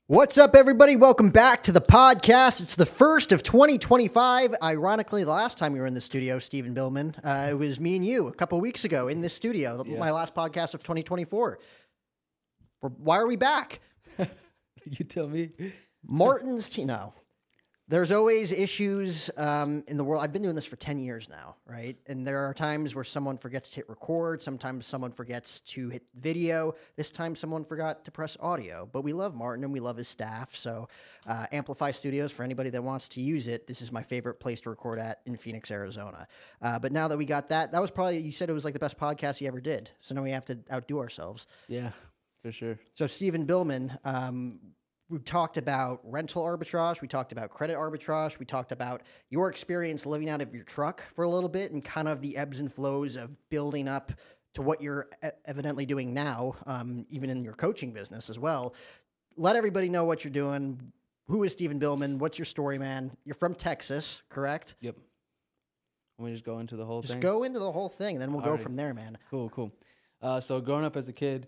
What's up, everybody? Welcome back to the podcast. It's the first of 2025. Ironically, the last time we were in the studio, Steven Billman, it was me and you a couple of weeks ago in this studio, my last podcast of 2024. Why are we back? You tell me. Martin's team. No. There's always issues in the world. I've been doing this for 10 years now, right? And there are times where someone forgets to hit record. Sometimes someone forgets to hit video. This time someone forgot to press audio. But we love Martin and we love his staff. So Amplify Studios, for anybody that wants to use it, this is my favorite place to record at in Phoenix, Arizona. But now that we got that was probably, you said it was like the best podcast you ever did. So now we have to outdo ourselves. Yeah, for sure. So Steven Billman, we talked about rental arbitrage. We talked about credit arbitrage. We talked about your experience living out of your truck for a little bit and kind of the ebbs and flows of building up to what you're evidently doing now, even in your coaching business as well. Let everybody know what you're doing. Who is Steven Billman? What's your story, man? You're from Texas, correct? Yep. Let me just go into the whole thing. Just go into the whole thing, and then we'll go from there, man. Cool. So growing up as a kid,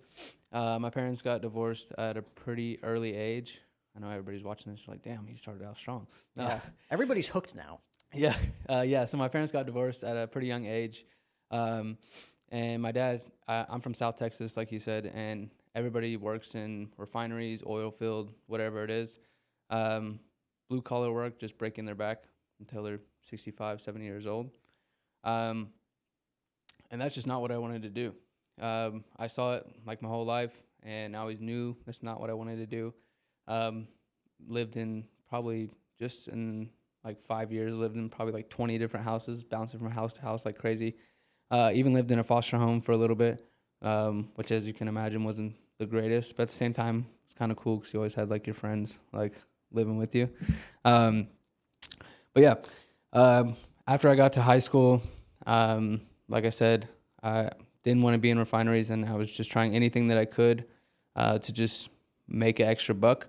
my parents got divorced at a pretty early age. I know everybody's watching this like, damn, he started out strong. Yeah, everybody's hooked now. Yeah. So my parents got divorced at a pretty young age. And my dad, I'm from South Texas, like you said, and everybody works in refineries, oil field, whatever it is. Blue collar work, just breaking their back until they're 65, 70 years old. And that's just not what I wanted to do. I saw it like my whole life, and I always knew that's not what I wanted to do. Lived in probably just in like 5 years, lived in probably like 20 different houses, bouncing from house to house like crazy. Even lived in a foster home for a little bit, which, as you can imagine, wasn't the greatest. But at the same time, it's kind of cool because you always had like your friends like living with you. But yeah, after I got to high school, like I said, I didn't want to be in refineries, and I was just trying anything that I could to just make an extra buck.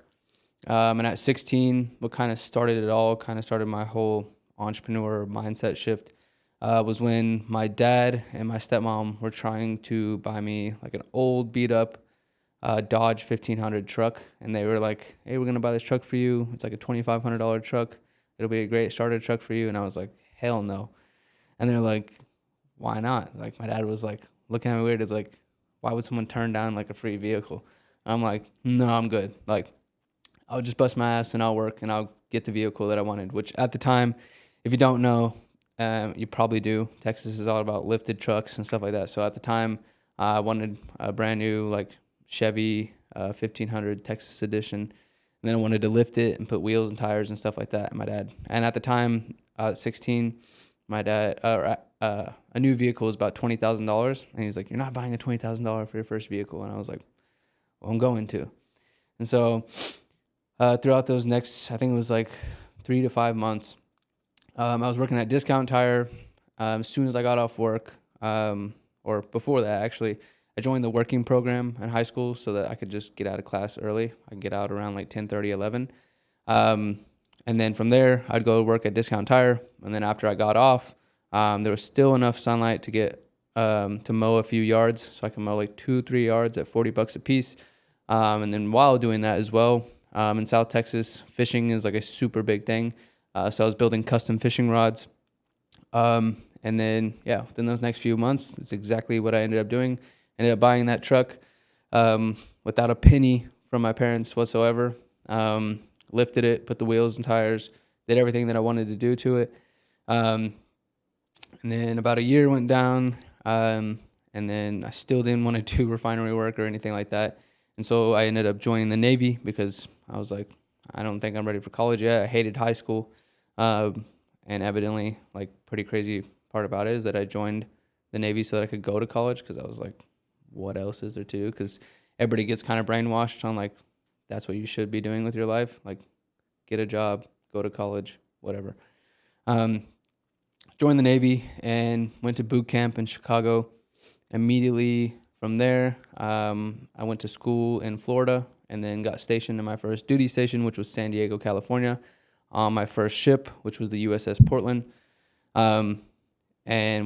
And at 16, what kind of started it all, kind of started my whole entrepreneur mindset shift, was when my dad and my stepmom were trying to buy me like an old beat up Dodge 1500 truck. And they were like, hey, we're going to buy this truck for you. It's like a $2,500 truck. It'll be a great starter truck for you. And I was like, hell no. And they're like, why not? Like, my dad was like looking at me weird. It's like, why would someone turn down like a free vehicle? I'm like, no, I'm good. Like, I'll just bust my ass and I'll work and I'll get the vehicle that I wanted, which at the time, if you don't know, you probably do. Texas is all about lifted trucks and stuff like that. So at the time, I wanted a brand new like Chevy 1500 Texas edition. And then I wanted to lift it and put wheels and tires and stuff like that. And at the time, at 16, my dad, a new vehicle was about $20,000. And he was like, you're not buying a $20,000 for your first vehicle. And I was like, well, I'm going to. And so throughout those next, I think it was like 3 to 5 months, I was working at Discount Tire. As soon as I got off work, or before that, actually, I joined the working program in high school so that I could just get out of class early. I could get out around like 10:30, 11. And then from there, I'd go work at Discount Tire. And then after I got off, there was still enough sunlight to get to mow a few yards. So I can mow like 2-3 yards at $40 a piece. And then while doing that as well, in South Texas, fishing is like a super big thing. So I was building custom fishing rods. And then, within those next few months, that's exactly what I ended up doing. Ended up buying that truck without a penny from my parents whatsoever. Lifted it, put the wheels and tires, did everything that I wanted to do to it. And then about a year went down, and then I still didn't want to do refinery work or anything like that. And so I ended up joining the Navy because I was like, I don't think I'm ready for college yet. I hated high school. And evidently, like, pretty crazy part about it is that I joined the Navy so that I could go to college because I was like, what else is there to do? Because everybody gets kind of brainwashed on, like, that's what you should be doing with your life. Like, get a job, go to college, whatever. Joined the Navy and went to boot camp in Chicago. Immediately from there, I went to school in Florida and then got stationed in my first duty station, which was San Diego, California, on my first ship, which was the USS Portland. And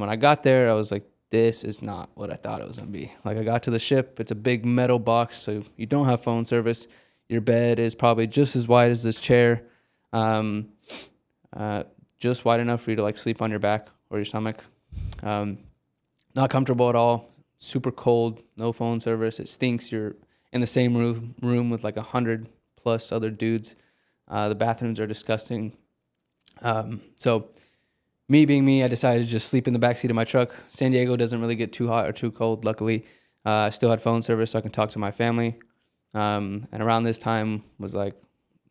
when I got there, I was like, this is not what I thought it was going to be. Like, I got to the ship. It's a big metal box, so you don't have phone service. Your bed is probably just as wide as this chair, um, just wide enough for you to like sleep on your back or your stomach. Not comfortable at all. Super cold. No phone service. It stinks. You're in the same room with like 100+ other dudes. The bathrooms are disgusting. So me being me, I decided to just sleep in the backseat of my truck. San Diego doesn't really get too hot or too cold. Luckily, I still had phone service, so I can talk to my family. And around this time was like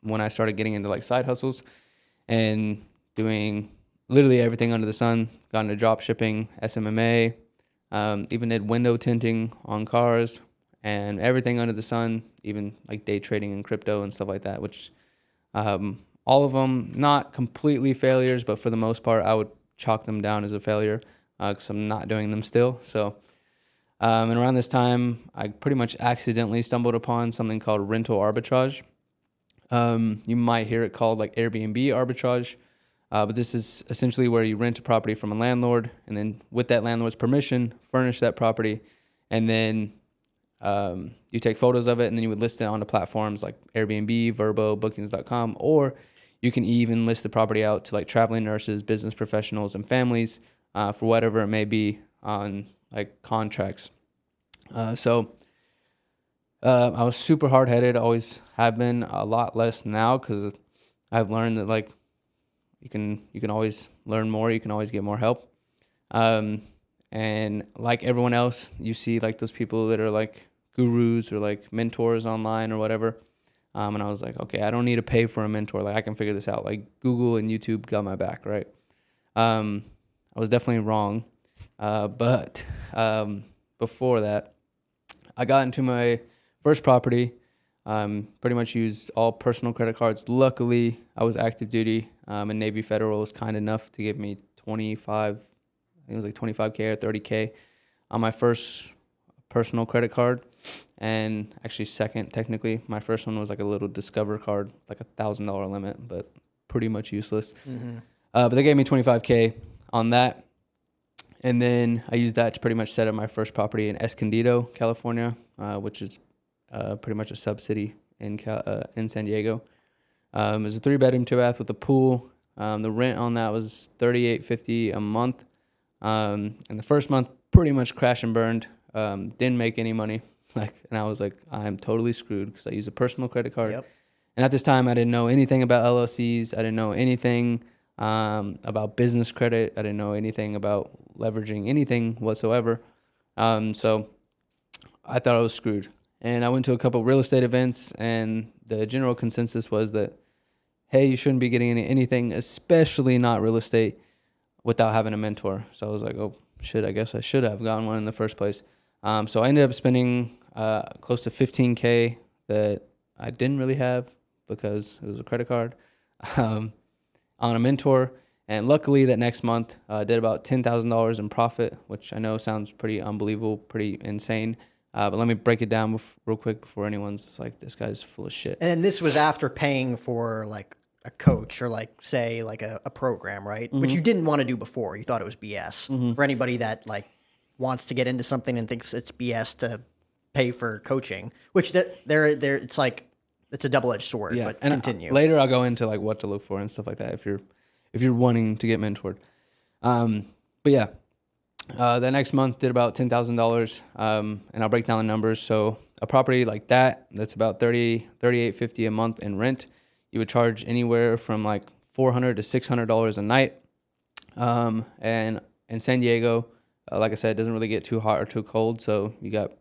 when I started getting into like side hustles and doing literally everything under the sun. Got into drop shipping, SMMA, even did window tinting on cars and everything under the sun, even like day trading and crypto and stuff like that, which all of them not completely failures, but for the most part, I would chalk them down as a failure because I'm not doing them still. So, and around this time, I pretty much accidentally stumbled upon something called rental arbitrage. You might hear it called like Airbnb arbitrage, but this is essentially where you rent a property from a landlord, and then with that landlord's permission, furnish that property, and then you take photos of it, and then you would list it onto platforms like Airbnb, Vrbo, Bookings.com, or you can even list the property out to like traveling nurses, business professionals, and families for whatever it may be on like contracts. So I was super hard-headed, always have been, a lot less now because I've learned that like you can always learn more, you can always get more help. And like everyone else, you see like those people that are like gurus or like mentors online or whatever. And I was like, okay, I don't need to pay for a mentor. Like I can figure this out. Like Google and YouTube got my back, right? I was definitely wrong. But before that, I got into my first property. Pretty much used all personal credit cards. Luckily, I was active duty, and Navy Federal was kind enough to give me 25, I think it was like 25K or 30K on my first personal credit card. And actually second, technically. My first one was like a little Discover card, like $1,000 limit, but pretty much useless. Mm-hmm. But they gave me 25K on that. And then I used that to pretty much set up my first property in Escondido, California, which is pretty much a sub-city in San Diego. It was a 3-bedroom, 2-bath with a pool. The rent on that was $38.50 a month. And the first month pretty much crashed and burned. Didn't make any money. And I was like, I'm totally screwed because I use a personal credit card. Yep. And at this time, I didn't know anything about LLCs. I didn't know anything about business credit. I didn't know anything about leveraging anything whatsoever. So I thought I was screwed. And I went to a couple real estate events, and the general consensus was that, hey, you shouldn't be getting into anything, especially not real estate, without having a mentor. So I was like, oh, shit, I guess I should have gotten one in the first place. So I ended up spending close to $15K that I didn't really have because it was a credit card on a mentor. And luckily that next month I did about $10,000 in profit, which I know sounds pretty unbelievable, pretty insane. But let me break it down real quick before anyone's like, this guy's full of shit. And this was after paying for like a coach or like say like a program, right? Mm-hmm. Which you didn't want to do before. You thought it was BS. Mm-hmm. For anybody that like wants to get into something and thinks it's BS to pay for coaching, which there it's like it's a double-edged sword. Yeah, but and continue. Later I'll go into like what to look for and stuff like that if you're wanting to get mentored. But yeah, the next month did about $10,000, and I'll break down the numbers. So a property like that's about $38.50 a month in rent. You would charge anywhere from like $400 to $600 a night. And in San Diego, like I said, it doesn't really get too hot or too cold, so you got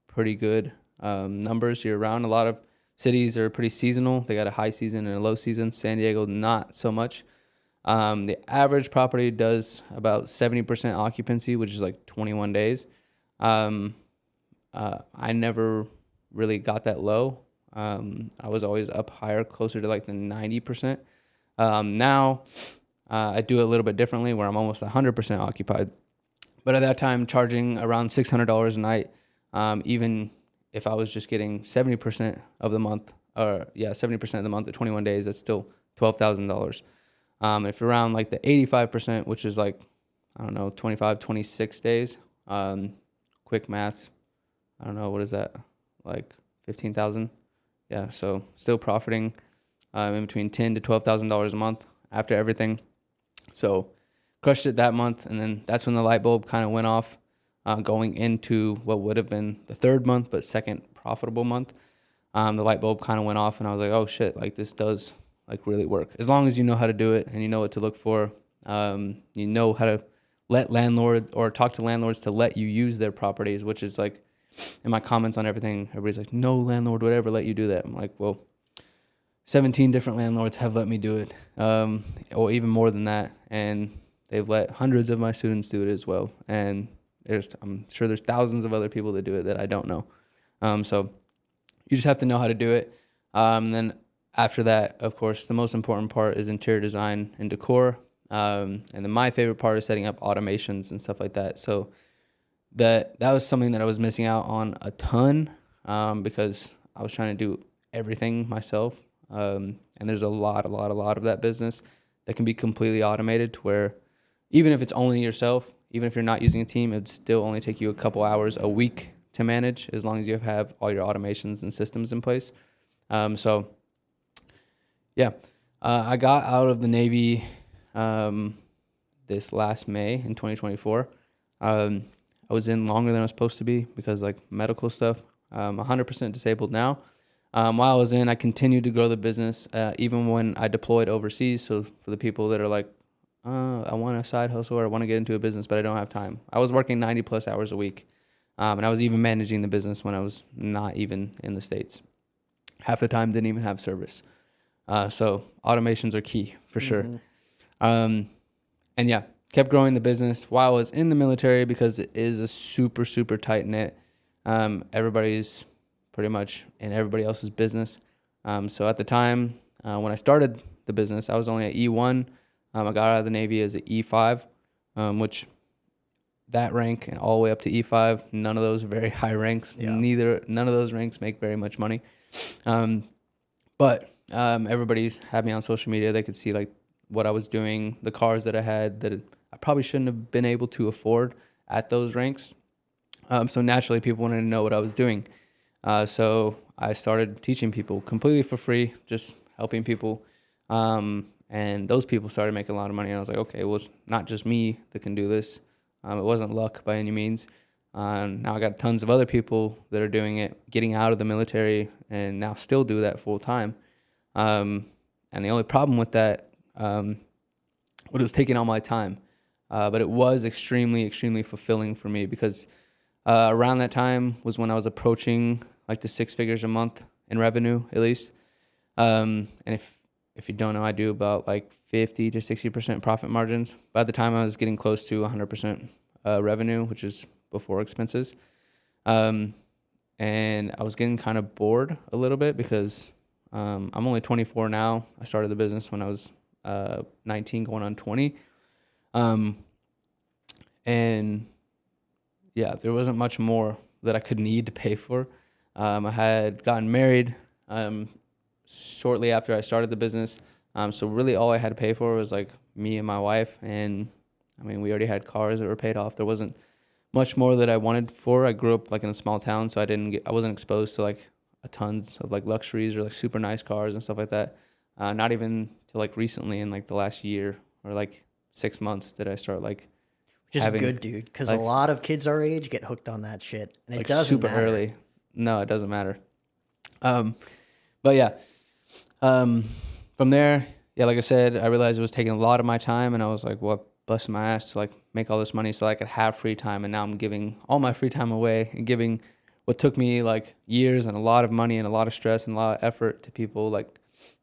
pretty good numbers year round. A lot of cities are pretty seasonal. They got a high season and a low season. San Diego, not so much. The average property does about 70% occupancy, which is like 21 days. I never really got that low. I was always up higher, closer to like the 90%. Now I do it a little bit differently where I'm almost 100% occupied. But at that time, charging around $600 a night, even if I was just getting 70% of the month, 70% of the month at 21 days, that's still $12,000. If you're around like the 85%, which is like, I don't know, 25, 26 days, quick maths, I don't know, what is that? Like 15,000 Yeah, so still profiting in between $10,000 to $12,000 a month after everything. So crushed it that month, and then that's when the light bulb kind of went off, going into what would have been the third month, but second profitable month. The light bulb kind of went off, and I was like, oh shit, like this does like really work. As long as you know how to do it and you know what to look for, you know how to let landlord or talk to landlords to let you use their properties, which is like in my comments on everything, everybody's like, no landlord would ever let you do that. I'm like, well, 17 different landlords have let me do it, or even more than that, and they've let hundreds of my students do it as well. And I'm sure there's thousands of other people that do it that I don't know. So you just have to know how to do it. And then after that, of course, the most important part is interior design and decor. And then my favorite part is setting up automations and stuff like that. So that was something that I was missing out on a ton, because I was trying to do everything myself. And there's a lot of that business that can be completely automated to where even if it's only yourself, even if you're not using a team, it'd still only take you a couple hours a week to manage as long as you have all your automations and systems in place. So yeah, I got out of the Navy this last May in 2024. I was in longer than I was supposed to be because like medical stuff. 100% disabled now. While I was in, I continued to grow the business, even when I deployed overseas. So for the people that are like, I want a side hustle or I want to get into a business, but I don't have time. I was working 90 plus hours a week. And I was even managing the business when I was not even in the States. Half the time, didn't even have service. So automations are key for sure. And yeah, kept growing the business while I was in the military because it is a super, super tight knit. Everybody's pretty much in everybody else's business. So at the time, when I started the business, I was only at E1. I got out of the Navy as an E5, which that rank all the way up to E5, none of those are very high ranks. Yeah. None of those ranks make very much money. But everybody's had me on social media. They could see like what I was doing, the cars that I had that I probably shouldn't have been able to afford at those ranks. So naturally people wanted to know what I was doing. So I started teaching people completely for free, just helping people. And those people started making a lot of money. And I was like, okay, well, it's not just me that can do this. It wasn't luck by any means. Now I got tons of other people that are doing it, getting out of the military, and now still do that full time. And the only problem with that, it was taking all my time. But it was extremely, extremely fulfilling for me because around that time was when I was approaching like the 6 figures a month in revenue, at least. And if you don't know, I do about like 50 to 60% profit margins. By the time I was getting close to 100% revenue, which is before expenses. And I was getting kind of bored a little bit because I'm only 24 now. I started the business when I was 19 going on 20. And yeah, there wasn't much more that I could need to pay for. I had gotten married shortly after I started the business. So really all I had to pay for was like me and my wife. And I mean, we already had cars that were paid off. There wasn't much more that I wanted for. I grew up like in a small town, so I wasn't exposed to like a tons of like luxuries or like super nice cars and stuff like that. Not even to like recently in like the last year or like 6 months did I start like Which is good, dude, because like, a lot of kids our age get hooked on that shit, and it like doesn't super matter. Early. No, it doesn't matter. But yeah, from there, yeah, like I said, I realized it was taking a lot of my time, and I was like, well, busting my ass to like make all this money so I could have free time, and now I'm giving all my free time away and giving what took me like years and a lot of money and a lot of stress and a lot of effort to people like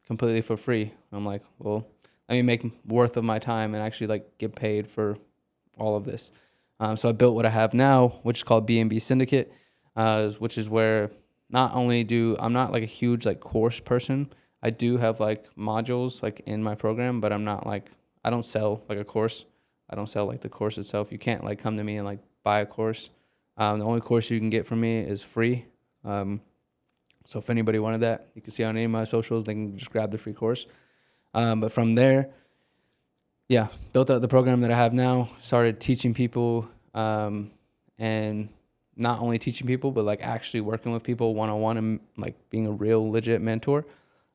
completely for free. I'm like, well, let me make worth of my time and actually like get paid for all of this. So I built what I have now, which is called B&B Syndicate, which is where not only I'm not like a huge like course person. I do have like modules like in my program, but I'm not like, I don't sell like a course. I don't sell like the course itself. You can't like come to me and like buy a course. The only course you can get from me is free. So if anybody wanted that, you can see on any of my socials, they can just grab the free course. But from there, yeah, built out the program that I have now, started teaching people. And not only teaching people, but like actually working with people one-on-one and like being a real legit mentor,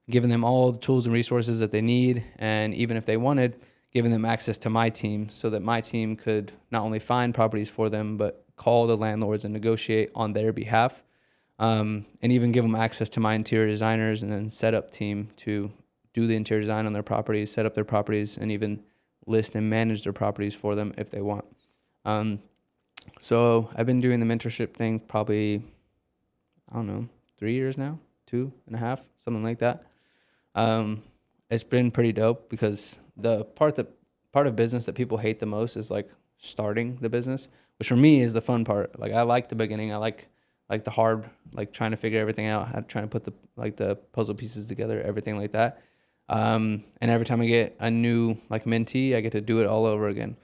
giving them all the tools and resources that they need. And even if they wanted, giving them access to my team so that my team could not only find properties for them, but call the landlords and negotiate on their behalf. And even give them access to my interior designers and then setup team to do the interior design on their properties, set up their properties, and even list and manage their properties for them if they want. So I've been doing the mentorship thing probably, I don't know, 3 years now, 2.5, something like that. It's been pretty dope because the part of business that people hate the most is like starting the business, which for me is the fun part. Like I like the beginning. I like the hard, like trying to figure everything out, trying to put the puzzle pieces together, everything like that. And every time I get a new like mentee, I get to do it all over again.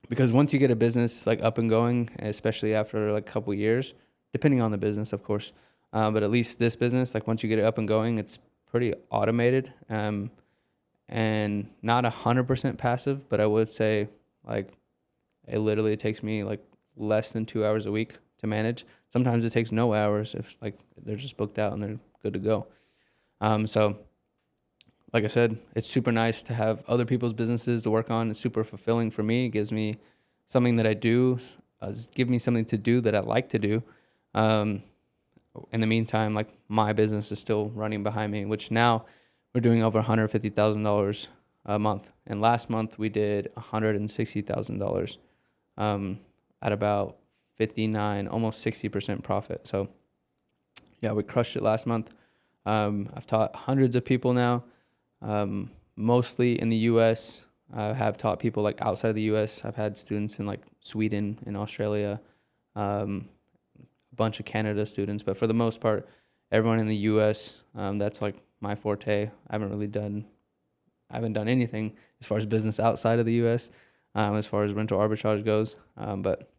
Because once you get a business like up and going, especially after like a couple years, depending on the business, of course, but at least this business, like once you get it up and going, it's pretty automated, and not 100% passive, but I would say like it literally takes me like less than 2 hours a week to manage. Sometimes it takes no hours if like they're just booked out and they're good to go. So like I said, it's super nice to have other people's businesses to work on. It's super fulfilling for me. It gives me something that I do, give me something to do that I like to do. In the meantime, like my business is still running behind me, which now we're doing over $150,000 a month. And last month we did $160,000 at about 59, almost 60% profit. So yeah, we crushed it last month. I've taught hundreds of people now. Mostly in the U.S. I have taught people like outside of the U.S. I've had students in like Sweden and Australia, a bunch of Canada students, but for the most part, everyone in the U.S. That's like my forte. I haven't done anything as far as business outside of the U.S. As far as rental arbitrage goes. But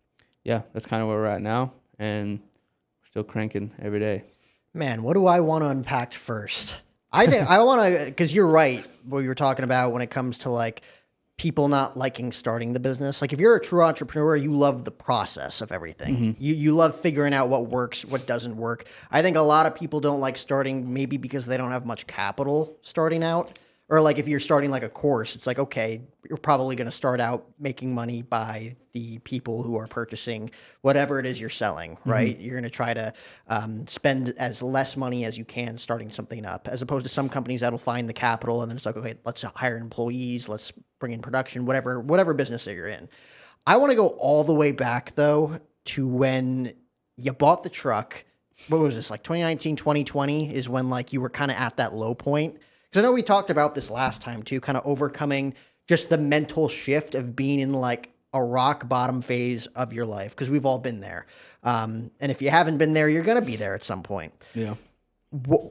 yeah, that's kind of where we're at now, and we're still cranking every day. Man, what do I want to unpack first? I think I want to, because you're right, what you were talking about when it comes to like people not liking starting the business. Like if you're a true entrepreneur, you love the process of everything. Mm-hmm. You love figuring out what works, what doesn't work. I think a lot of people don't like starting maybe because they don't have much capital starting out. Or like if you're starting like a course, it's like, okay, you're probably going to start out making money by the people who are purchasing whatever it is you're selling, right? Mm-hmm. You're going to try to spend as less money as you can starting something up, as opposed to some companies that'll find the capital and then it's like, okay, let's hire employees, let's bring in production, whatever business that you're in. I want to go all the way back though to when you bought the truck. What was this, like 2019, 2020 is when like you were kind of at that low point. Because I know we talked about this last time too, kind of overcoming just the mental shift of being in like a rock bottom phase of your life, because we've all been there. And if you haven't been there, you're going to be there at some point. Yeah.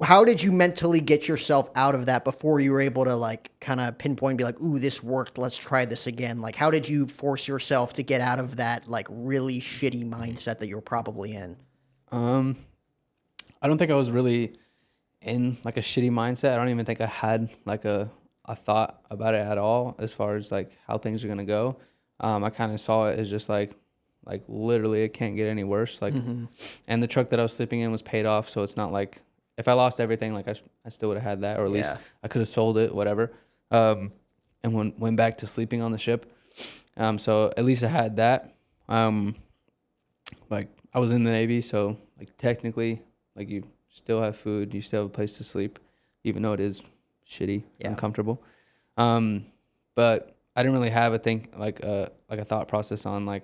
How did you mentally get yourself out of that before you were able to like kind of pinpoint and be like, ooh, this worked, let's try this again? Like, how did you force yourself to get out of that like really shitty mindset that you're probably in? I don't think I was really in like a shitty mindset. I don't even think I had like a thought about it at all as far as like how things are going to go. I kind of saw it as just like literally it can't get any worse. Like, mm-hmm. And the truck that I was sleeping in was paid off. So it's not like if I lost everything, like I still would have had that, or at least I could have sold it, whatever. And went back to sleeping on the ship. So at least I had that. Like I was in the Navy. So like technically like you still have food, you still have a place to sleep, even though it is shitty, uncomfortable. But I didn't really have a thought process on like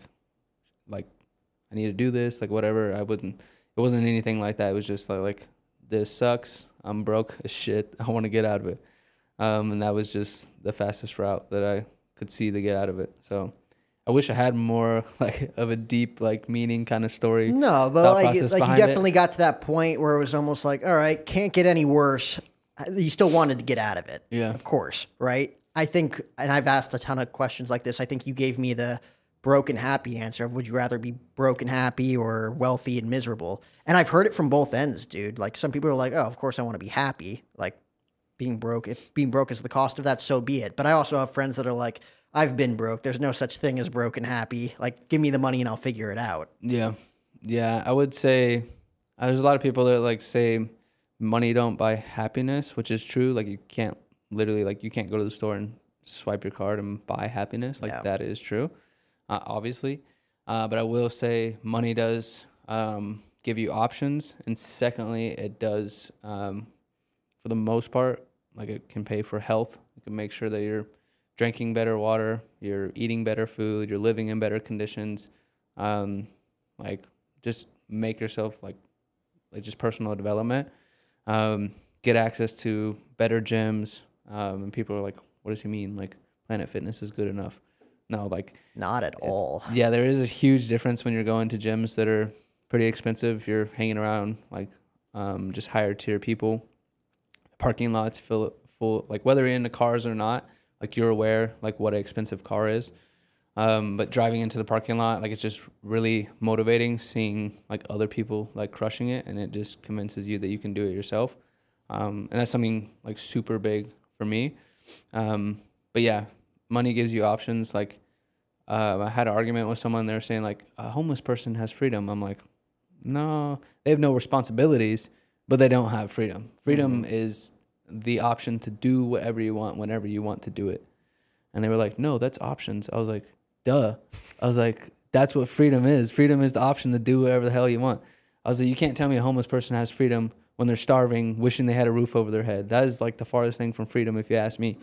I need to do this, like whatever. It wasn't anything like that. It was just like this sucks. I'm broke as shit. I want to get out of it. And that was just the fastest route that I could see to get out of it. So I wish I had more like of a deep like meaning kind of story. No, but like you definitely got to that point where it was almost like, all right, can't get any worse. You still wanted to get out of it. Yeah. Of course, right? I think, and I've asked a ton of questions like this. I think you gave me the broken happy answer of would you rather be broken happy or wealthy and miserable? And I've heard it from both ends, dude. Like some people are like, oh, of course I want to be happy. Like being broke, if being broke is the cost of that, so be it. But I also have friends that are like, I've been broke. There's no such thing as broke and happy. Like, give me the money and I'll figure it out. Yeah. Yeah. I would say there's a lot of people that like say money don't buy happiness, which is true. Like you can't literally like you can't go to the store and swipe your card and buy happiness. Like that is true, obviously. But I will say money does give you options, and secondly, it does for the most part, like it can pay for health. It can make sure that you're drinking better water, you're eating better food, you're living in better conditions. Like just make yourself like just personal development. Get access to better gyms. And people are like, what does he mean? Like Planet Fitness is good enough. No, like not at all. Yeah, there is a huge difference when you're going to gyms that are pretty expensive. You're hanging around like just higher tier people. Parking lots full, like whether you're into cars or not, like you're aware like what an expensive car is. But driving into the parking lot, like it's just really motivating seeing like other people like crushing it, and it just convinces you that you can do it yourself. And that's something like super big for me. But yeah, money gives you options. Like I had an argument with someone. They were saying like a homeless person has freedom. I'm like, no, they have no responsibilities, but they don't have freedom. Freedom is the option to do whatever you want whenever you want to do it. And they were like, no, that's options. I was like, duh. I was like, that's what freedom is. Freedom is the option to do whatever the hell you want. I was like, you can't tell me a homeless person has freedom when they're starving, wishing they had a roof over their head. That is like the farthest thing from freedom, if you ask me.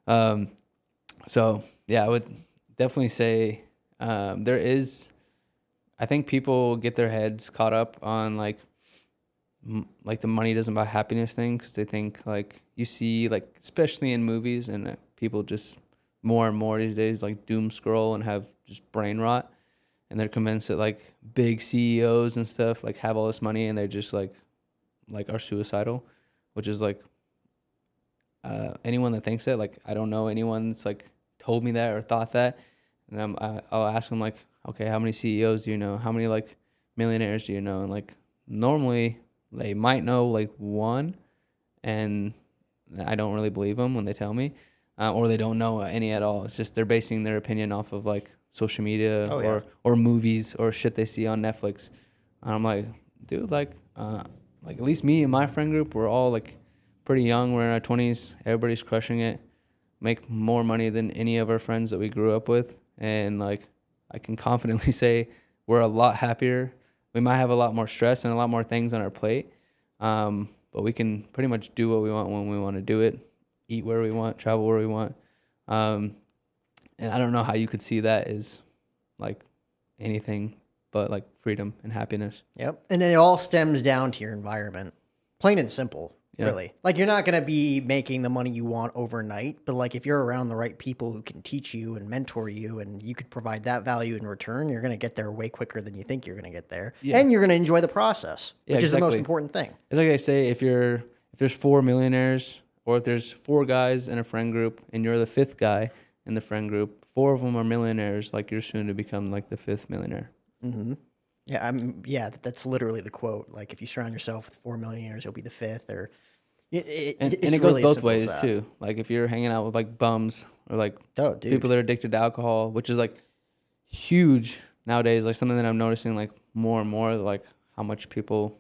So yeah, I would definitely say there is, I think people get their heads caught up on like the money doesn't buy happiness thing, because they think like you see like especially in movies, and people just more and more these days like doom scroll and have just brain rot, and they're convinced that like big CEOs and stuff like have all this money and they're just like are suicidal, which is like anyone that thinks that, like I don't know anyone that's like told me that or thought that, and I'll ask them like, okay, how many CEOs do you know? How many like millionaires do you know? And like normally they might know like one, and I don't really believe them when they tell me, or they don't know any at all. It's just they're basing their opinion off of like social media or movies or shit they see on Netflix. And I'm like, dude, like at least me and my friend group, we're all like pretty young. We're in our 20s. Everybody's crushing it. Make more money than any of our friends that we grew up with. And like I can confidently say we're a lot happier. We might have a lot more stress and a lot more things on our plate. But we can pretty much do what we want when we want to do it, eat where we want, travel where we want. And I don't know how you could see that as like anything but like freedom and happiness. Yep. And it all stems down to your environment. Plain and simple, really. Like you're not going to be making the money you want overnight, but like if you're around the right people who can teach you and mentor you and you could provide that value in return, you're going to get there way quicker than you think you're going to get there. Yeah. And you're going to enjoy the process, which is the most important thing. It's like I say, if there's 4 millionaires, or if there's 4 guys in a friend group and you're the 5th guy in the friend group, 4 of them are millionaires, like you're soon to become like the 5th millionaire. Mm-hmm. Yeah, that's literally the quote. Like if you surround yourself with 4 millionaires, you'll be the 5th. Or and it goes really both ways too. Like if you're hanging out with like bums or like people that are addicted to alcohol, which is like huge nowadays, like something that I'm noticing like more and more, like how much people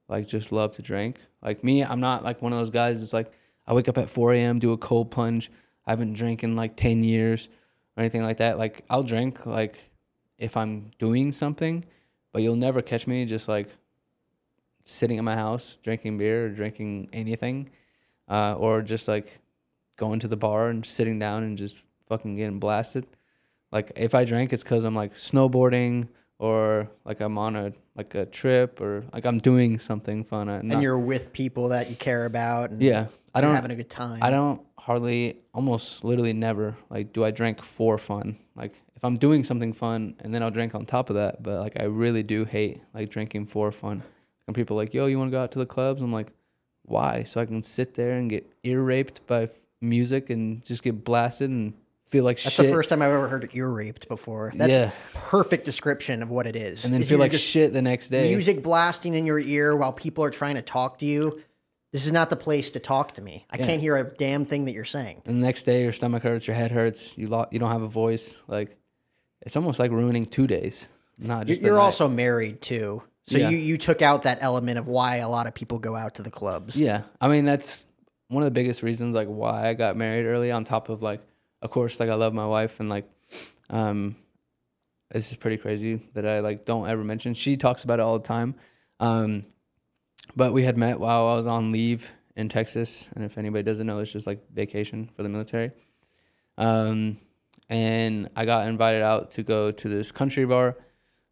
like just love to drink. Like me, I'm not like one of those guys that's like I wake up at 4 a.m., do a cold plunge. I haven't drank in like 10 years or anything like that. Like I'll drink like if I'm doing something, but you'll never catch me just like sitting in my house drinking beer or drinking anything, or just like going to the bar and sitting down and just fucking getting blasted. Like if I drink, it's because I'm like snowboarding or like I'm on a trip or like I'm doing something fun. And you're with people that you care about. And I don't having a good time. I don't hardly, almost literally never like do I drink for fun. Like if I'm doing something fun and then I'll drink on top of that, but like I really do hate like drinking for fun. And people are like, yo, you want to go out to the clubs? I'm like, why? So I can sit there and get ear raped by music and just get blasted and feel like shit. That's the first time I've ever heard ear raped before. That's a perfect description of what it is. And then feel like shit the next day. Music blasting in your ear while people are trying to talk to you. This is not the place to talk to me. I can't hear a damn thing that you're saying. And the next day, your stomach hurts, your head hurts, you don't have a voice. Like, it's almost like ruining 2 days. Not just You're also married too. So you took out that element of why a lot of people go out to the clubs. Yeah. I mean, that's one of the biggest reasons, like, why I got married early, on top of, like, of course, like, I love my wife, and, like, this is pretty crazy that I, like, don't ever mention. She talks about it all the time. But we had met while I was on leave in Texas. And if anybody doesn't know, it's just, like, vacation for the military. And I got invited out to go to this country bar.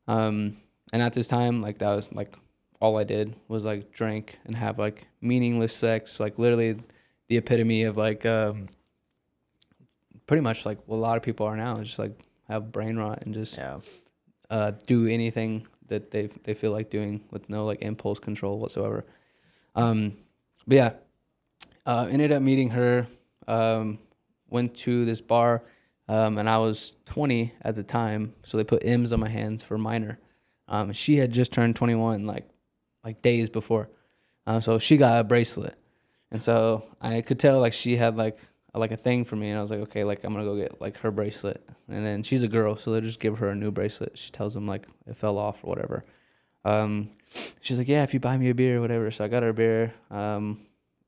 And at this time, like, that was, like, all I did was, like, drink and have, like, meaningless sex. Like, literally the epitome of, like, pretty much, like, what a lot of people are now. Just, like, have brain rot and just do anything that they feel like doing with no, like, impulse control whatsoever. But yeah, ended up meeting her, went to this bar, and I was 20 at the time, so they put M's on my hands for minor. She had just turned 21, like days before, so she got a bracelet, and so I could tell, like, she had like a thing for me, and I was like, okay, like, I'm gonna go get, like, her bracelet. And then she's a girl, so they just give her a new bracelet. She tells them, like, it fell off or whatever. She's like, yeah, if you buy me a beer or whatever. So I got her a beer.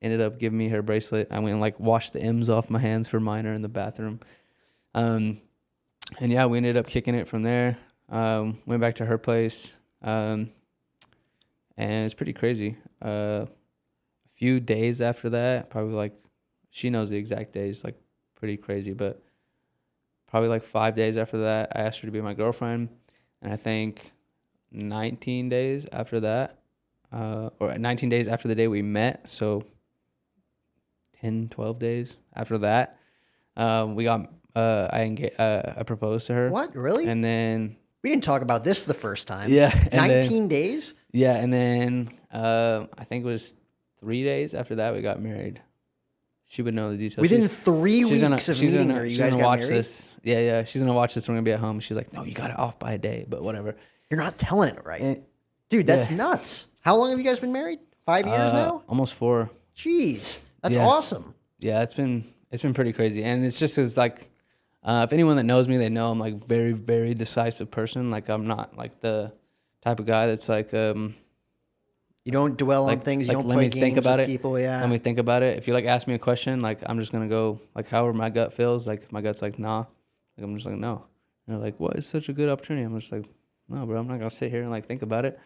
Ended up giving me her bracelet. I went and, like, washed the M's off my hands for minor in the bathroom. And yeah, we ended up kicking it from there. Went back to her place. And it's pretty crazy. A few days after that, probably, like, she knows the exact days, like, pretty crazy, but probably, like, 5 days after that, I asked her to be my girlfriend. And I think 19 days after that, or 19 days after the day we met, so 10, 12 days after that, I proposed to her. What? Really? And then... We didn't talk about this the first time. Yeah. 19 days? Yeah, and then I think it was 3 days after that we got married. She would know the details. Within 3 weeks of meeting her, you guys got married? This. Yeah, she's going to watch this. We're going to be at home. She's like, no, you got it off by a day, but whatever. You're not telling it right. Dude, that's nuts. How long have you guys been married? 5 years now? Almost 4. Jeez, that's awesome. Yeah, it's been pretty crazy. And it's just because, like, if anyone that knows me, they know I'm, like, very, very decisive person. Like, I'm not, like, the type of guy that's, like... You don't dwell on things. You don't play games with people. Yeah. Let me think about it. If you, like, ask me a question, like, I'm just gonna go, like, however my gut feels. Like, if my gut's like, nah, like, I'm just like, no. And they're like, what is such a good opportunity? I'm just like, no, bro. I'm not gonna sit here and, like, think about it.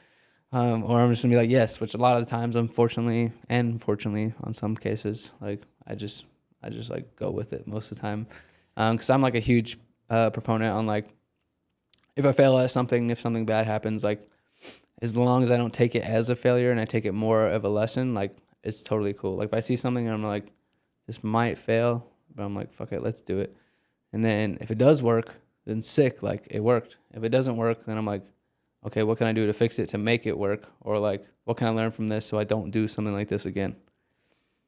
Or I'm just gonna be like, yes. Which a lot of the times, unfortunately, and fortunately, on some cases, like, I just like go with it most of the time. Because I'm, like, a huge proponent on, like, if I fail at something, if something bad happens, like, as long as I don't take it as a failure and I take it more of a lesson, like, it's totally cool. Like, if I see something and I'm like, this might fail, but I'm like, fuck it, let's do it. And then if it does work, then sick, like, it worked. If it doesn't work, then I'm like, okay, what can I do to fix it to make it work? Or, like, what can I learn from this so I don't do something like this again?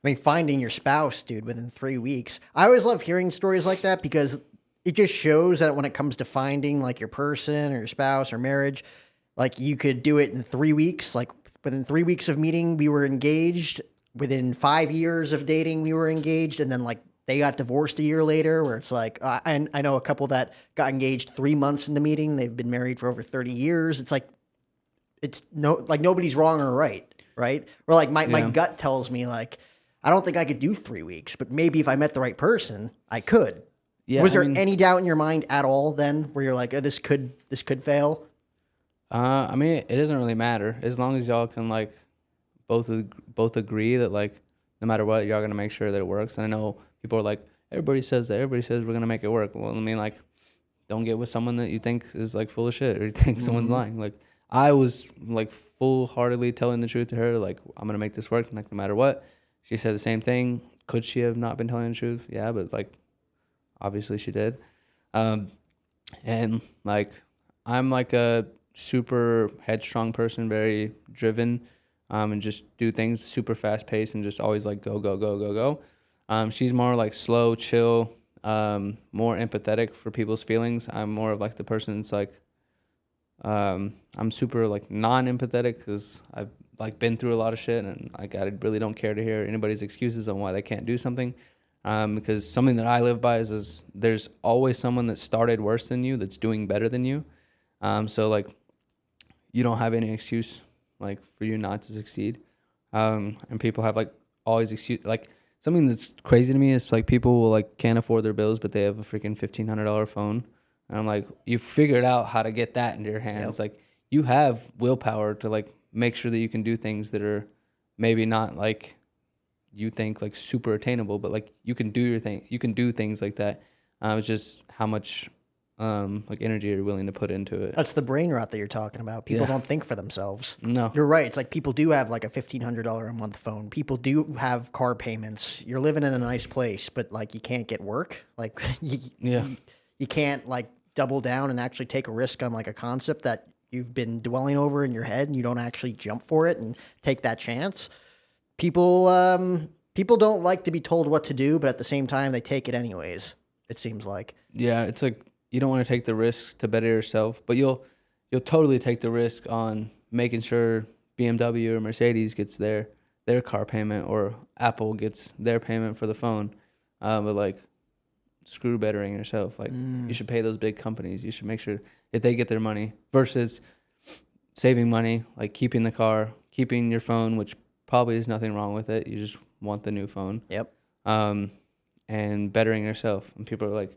I mean, finding your spouse, dude, within 3 weeks. I always love hearing stories like that because it just shows that when it comes to finding, like, your person or your spouse or marriage, like, you could do it in 3 weeks. Like, within 3 weeks of meeting, we were engaged. Within 5 years of dating, we were engaged. And then, like, they got divorced a year later, where it's like, I know a couple that got engaged 3 months into meeting. They've been married for over 30 years. It's like, nobody's wrong or right? Or, like, my gut tells me, like, I don't think I could do 3 weeks, but maybe if I met the right person, I could. Yeah, was there any doubt in your mind at all then, where you're like, oh, this could fail? I mean, it doesn't really matter as long as y'all can, like, both agree that, like, no matter what, y'all gonna make sure that it works. And I know people are like, everybody says we're gonna make it work. Well, I mean, like, don't get with someone that you think is, like, full of shit or you think someone's lying. Like, I was, like, full-heartedly telling the truth to her, like, I'm gonna make this work, like, no matter what. She said the same thing. Could she have not been telling the truth? Yeah, but, like, obviously she did. And, like, I'm, like, a super headstrong person, very driven, and just do things super fast paced and just always, like, go. She's more, like, slow, chill, more empathetic for people's feelings. I'm more of, like, the person that's, like, I'm super, like, non-empathetic because I've like been through a lot of shit, and like I really don't care to hear anybody's excuses on why they can't do something. Because something that I live by is there's always someone that started worse than you that's doing better than you. So like you don't have any excuse like for you not to succeed. And people have like always excuse like something that's crazy to me is like people will like can't afford their bills, but they have a freaking $1,500 phone. And I'm like, you figured out how to get that into your hands. Yep. Like you have willpower to like make sure that you can do things that are maybe not like you think like super attainable, but like you can do your thing. You can do things like that. It's just how much like energy you're willing to put into it. That's the brain rot that you're talking about. People don't think for themselves. No. You're right. It's like people do have like a $1,500 a month phone. People do have car payments. You're living in a nice place, but like you can't get work. Like you can't like double down and actually take a risk on like a concept that you've been dwelling over in your head, and you don't actually jump for it and take that chance. People don't like to be told what to do, but at the same time they take it anyways, it seems like. Yeah, it's like you don't want to take the risk to better yourself, but you'll totally take the risk on making sure BMW or Mercedes gets their car payment, or Apple gets their payment for the phone. But like, screw bettering yourself. Like you should pay those big companies. You should make sure that they get their money versus saving money, like keeping the car, keeping your phone, which probably is nothing wrong with it. You just want the new phone. Yep. And bettering yourself. And people are like,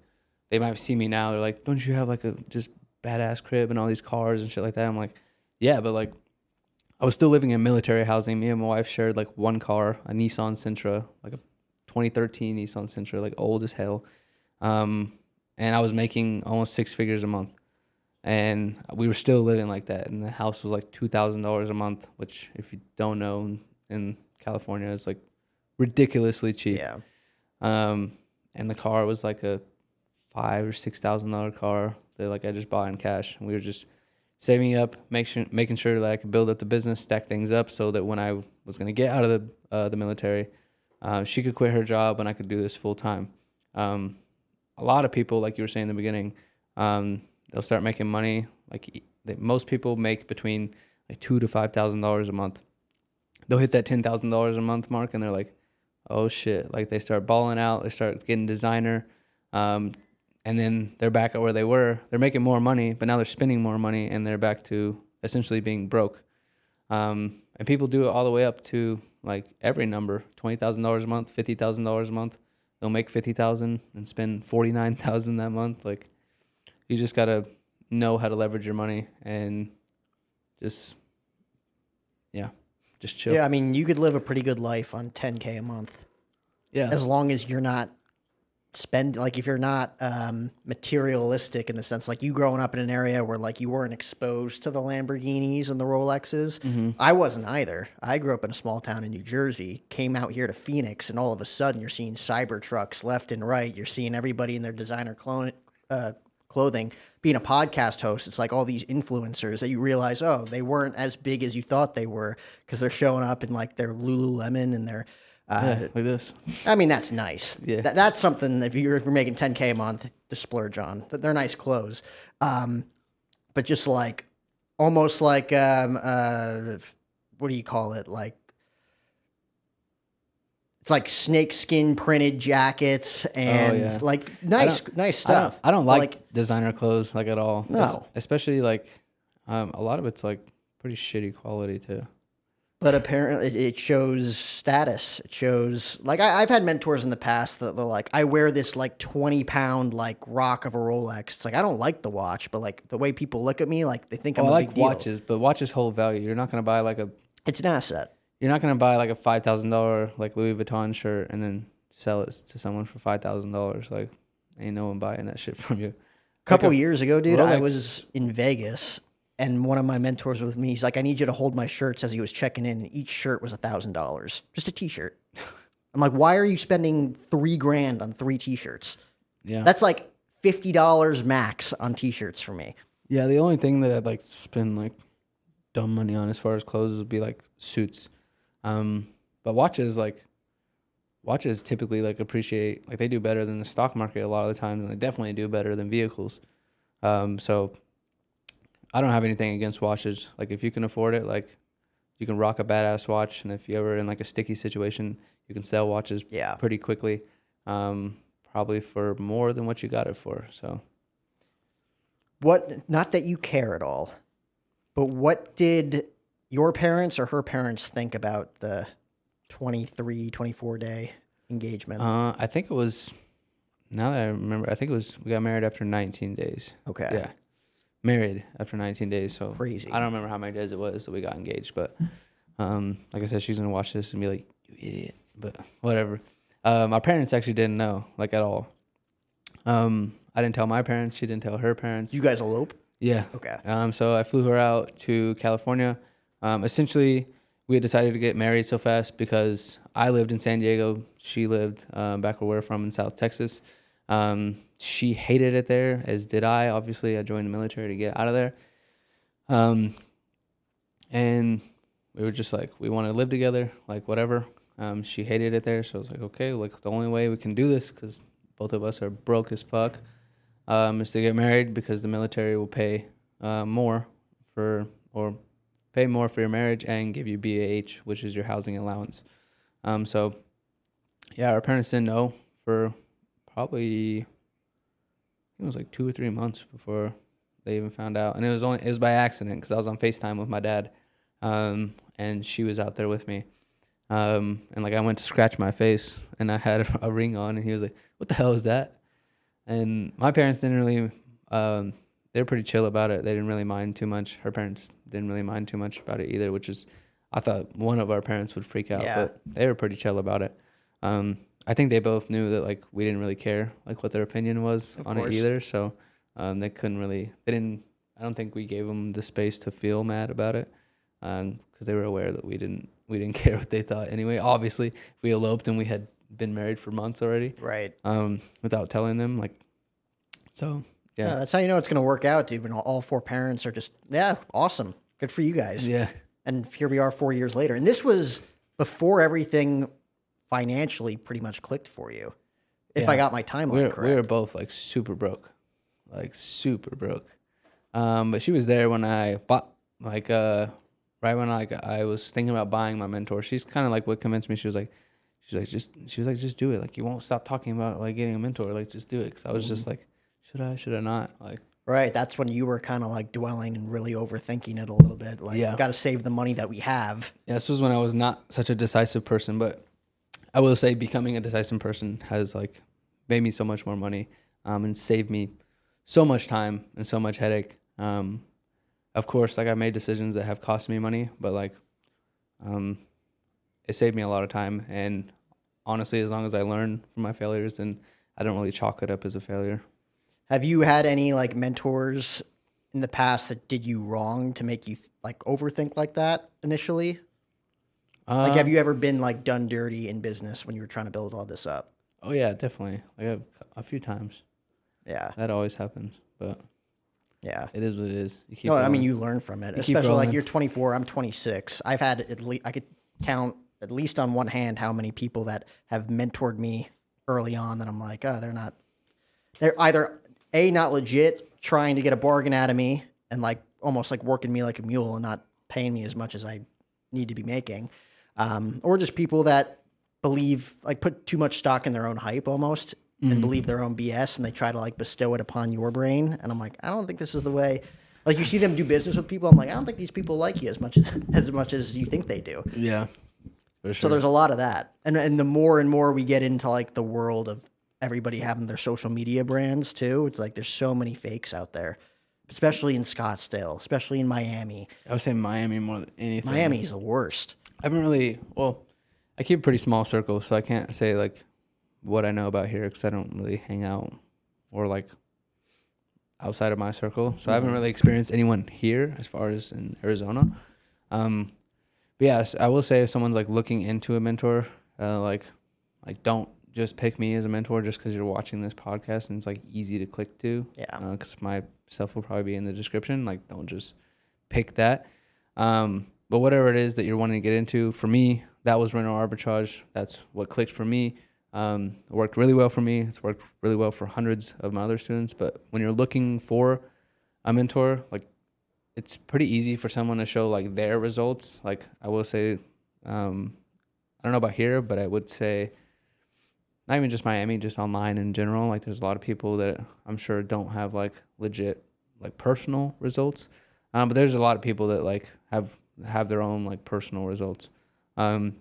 they might see me now. They're like, don't you have like a just badass crib and all these cars and shit like that? I'm like, yeah, but like, I was still living in military housing. Me and my wife shared like one car, a Nissan Sentra, like a 2013 Nissan Sentra, like old as hell. And I was making almost 6 figures a month. And we were still living like that. And the house was like $2,000 a month, which if you don't know, in California is like ridiculously cheap. Yeah. And the car was like a $5,000 or $6,000 car that like I just bought in cash. And we were just saving up, making sure that I could build up the business, stack things up, so that when I was going to get out of the military, she could quit her job and I could do this full time. A lot of people, like you were saying in the beginning, they'll start making money. Like most people make between like $2,000 to $5,000 a month. They'll hit that $10,000 a month mark and they're like, oh shit. Like they start balling out, they start getting designer. And then they're back at where they were. They're making more money, but now they're spending more money and they're back to essentially being broke. And people do it all the way up to like every number, $20,000 a month, $50,000 a month. They'll make $50,000 and spend $49,000 that month. Like you just got to know how to leverage your money and just chill. Yeah, I mean, you could live a pretty good life on $10K a month. Yeah. As long as you're not if you're not materialistic in the sense, like you growing up in an area where like you weren't exposed to the Lamborghinis and the Rolexes. Mm-hmm. I wasn't either. I grew up in a small town in New Jersey, came out here to Phoenix, and all of a sudden you're seeing cyber trucks left and right. You're seeing everybody in their designer clothing. Being a podcast host, it's like all these influencers that you realize, oh, they weren't as big as you thought they were, because they're showing up in like their Lululemon and their like this. I mean, that's nice. Yeah. That's something, if you're making $10K a month, to splurge on. They're nice clothes. But just like, almost like, what do you call it? Like, it's like snake skin printed jackets and like nice stuff. I don't like designer clothes like at all. No. Especially like, a lot of it's like pretty shitty quality too. But apparently it shows status. It shows, like, I've had mentors in the past that they're like, I wear this like 20-pound like rock of a Rolex. It's like, I don't like the watch, but like the way people look at me, like they think I'm a big deal. I like watches, but watches hold value. You're not going to buy like it's an asset. You're not going to buy like a $5,000 like Louis Vuitton shirt and then sell it to someone for $5,000. Like, ain't no one buying that shit from you. A couple years ago, dude, Rolex. I was in Vegas. And one of my mentors was with me. He's like, I need you to hold my shirts, as he was checking in. And each shirt was $1,000. Just a T-shirt. I'm like, why are you spending $3,000 on 3 T-shirts? Yeah. That's like $50 max on T-shirts for me. Yeah, the only thing that I'd like to spend like dumb money on as far as clothes would be like suits. But watches typically like appreciate, like they do better than the stock market a lot of the times, and they definitely do better than vehicles. So I don't have anything against watches. Like if you can afford it, like you can rock a badass watch, and if you're ever in like a sticky situation, you can sell watches Yeah. pretty quickly, probably for more than what you got it for. So What, not that you care at all, but what did your parents or her parents think about the 23, 24 day engagement? I think it was, now that I remember, I think it was, we got married after 19 days. Okay. Yeah. Married after 19 days. So Crazy. I don't remember how many days it was that we got engaged, but like I said, she's going to watch this and be like, you idiot, but whatever. My parents actually didn't know, like, at all. I didn't tell my parents. She didn't tell her parents. You guys elope? Yeah. Okay. So I flew her out to California. Essentially, we had decided to get married so fast because I lived in San Diego. She lived back where we're from in South Texas. She hated it there, as did I. Obviously, I joined the military to get out of there. And we were just like, we want to live together, like whatever. She hated it there, so I was like, okay, like the only way we can do this, because both of us are broke as fuck, is to get married, because the military will pay more for, or pay more for your marriage and give you BAH, which is your housing allowance. So yeah, our parents didn't know for probably, I think it was like 2 or 3 months before they even found out. And it was by accident, because I was on FaceTime with my dad, and she was out there with me. And like I went to scratch my face, and I had a ring on, and he was like, "What the hell is that?" And my parents didn't really, they were pretty chill about it. They didn't really mind too much. Her parents didn't really mind too much about it either, which is, I thought one of our parents would freak out, but they were pretty chill about it. I think they both knew that like we didn't really care like what their opinion was on it either. So they couldn't really, I don't think we gave them the space to feel mad about it, because they were aware that we didn't care what they thought anyway. Obviously, if we eloped and we had been married for months already, Right. without telling them, like, so Yeah, that's how you know it's going to work out, dude. When all four parents are just, yeah, awesome. Good for you guys. yeah. And here we are 4 years later. And this was before everything financially pretty much clicked for you. If I got my timeline correct. We were both like super broke. But she was there when I bought, like, right when I was thinking about buying my mentor. She's kind of like what convinced me. She was like, just do it. Like, you won't stop talking about like getting a mentor. Like, just do it. Cause I was just like, should I not? Like, right. That's when you were kind of like dwelling and really overthinking it a little bit. Like, yeah, got to save the money that we have. Yeah, this was when I was not such a decisive person, but I will say becoming a decisive person has like made me so much more money, and saved me so much time and so much headache. Of course, like I made decisions that have cost me money, but like, it saved me a lot of time. And honestly, as long as I learn from my failures, then I don't really chalk it up as a failure. Have you had any like mentors in the past that did you wrong to make you like overthink like that initially? Like, have you ever been like done dirty in business when you were trying to build all this up? Oh yeah, definitely. Like a few times. Yeah. That always happens, but yeah, it is what it is. You keep no, rolling. I mean, you learn from it, especially like you're 24, I'm 26. I've had at least, I could count at least on one hand how many people that have mentored me early on that I'm like, oh, they're either A, not legit, trying to get a bargain out of me and like almost like working me like a mule and not paying me as much as I need to be making. Or just people that believe, like put too much stock in their own hype almost and believe their own BS, and they try to like bestow it upon your brain. And I'm like, I don't think this is the way. Like, you see them do business with people, I'm like, I don't think these people like you as much as you think they do. Yeah, for sure. So there's a lot of that. And the more and more we get into like the world of everybody having their social media brands too, it's like there's so many fakes out there, especially in Scottsdale, especially in Miami. I would say Miami more than anything. Miami's the worst. I haven't really, well, I keep a pretty small circle, so I can't say like what I know about here, because I don't really hang out or like outside of my circle. So I haven't really experienced anyone here as far as in Arizona. But yeah, I will say if someone's like looking into a mentor, like don't just pick me as a mentor just because you're watching this podcast and it's like easy to click to. Yeah. Because my stuff will probably be in the description. Like, don't just pick that. But whatever it is that you're wanting to get into, for me, that was rental arbitrage. That's what clicked for me. It worked really well for me. It's worked really well for hundreds of my other students. But when you're looking for a mentor, like, it's pretty easy for someone to show like their results. Like I will say, I don't know about here, but I would say not even just Miami, just online in general. Like there's a lot of people that I'm sure don't have like legit like personal results, but there's a lot of people that like have their own like personal results, um,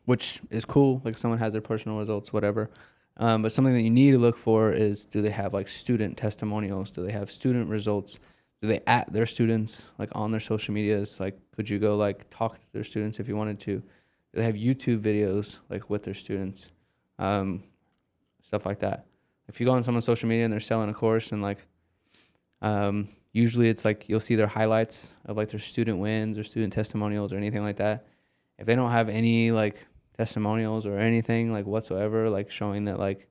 which is cool. Like someone has their personal results, whatever. But something that you need to look for is, do they have like student testimonials? Do they have student results? Do they at their students like on their social medias? Like, could you go like talk to their students if you wanted to? Do they have YouTube videos like with their students? Stuff like that. If you go on someone's social media and they're selling a course and like, usually it's like you'll see their highlights of like their student wins or student testimonials or anything like that. If they don't have any like testimonials or anything like whatsoever, like showing that like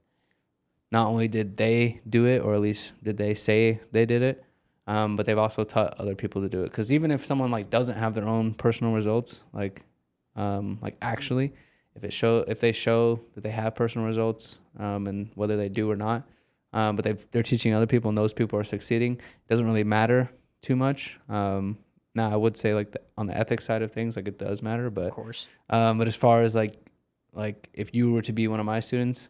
not only did they do it, or at least did they say they did it, but they've also taught other people to do it. Because even if someone like doesn't have their own personal results, like actually, if they show that they have personal results, and whether they do or not, but they're teaching other people and those people are succeeding, it doesn't really matter too much. Now I would say like on the ethics side of things, like it does matter, but Of course. but as far as like if you were to be one of my students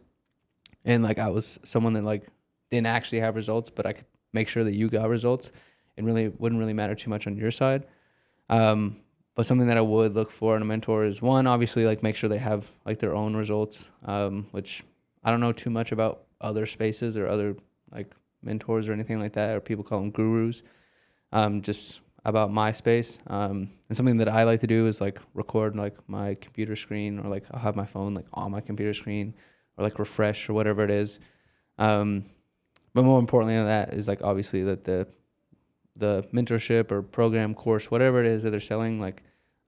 and like I was someone that like didn't actually have results, but I could make sure that you got results, it really wouldn't really matter too much on your side. But something that I would look for in a mentor is, one, obviously like make sure they have like their own results, which I don't know too much about other spaces or other like mentors or anything like that, or people call them gurus. Just about my space. And something that I like to do is like record like my computer screen, or like I'll have my phone like on my computer screen, or like refresh or whatever it is. But more importantly than that is like obviously that the mentorship or program, course, whatever it is that they're selling, like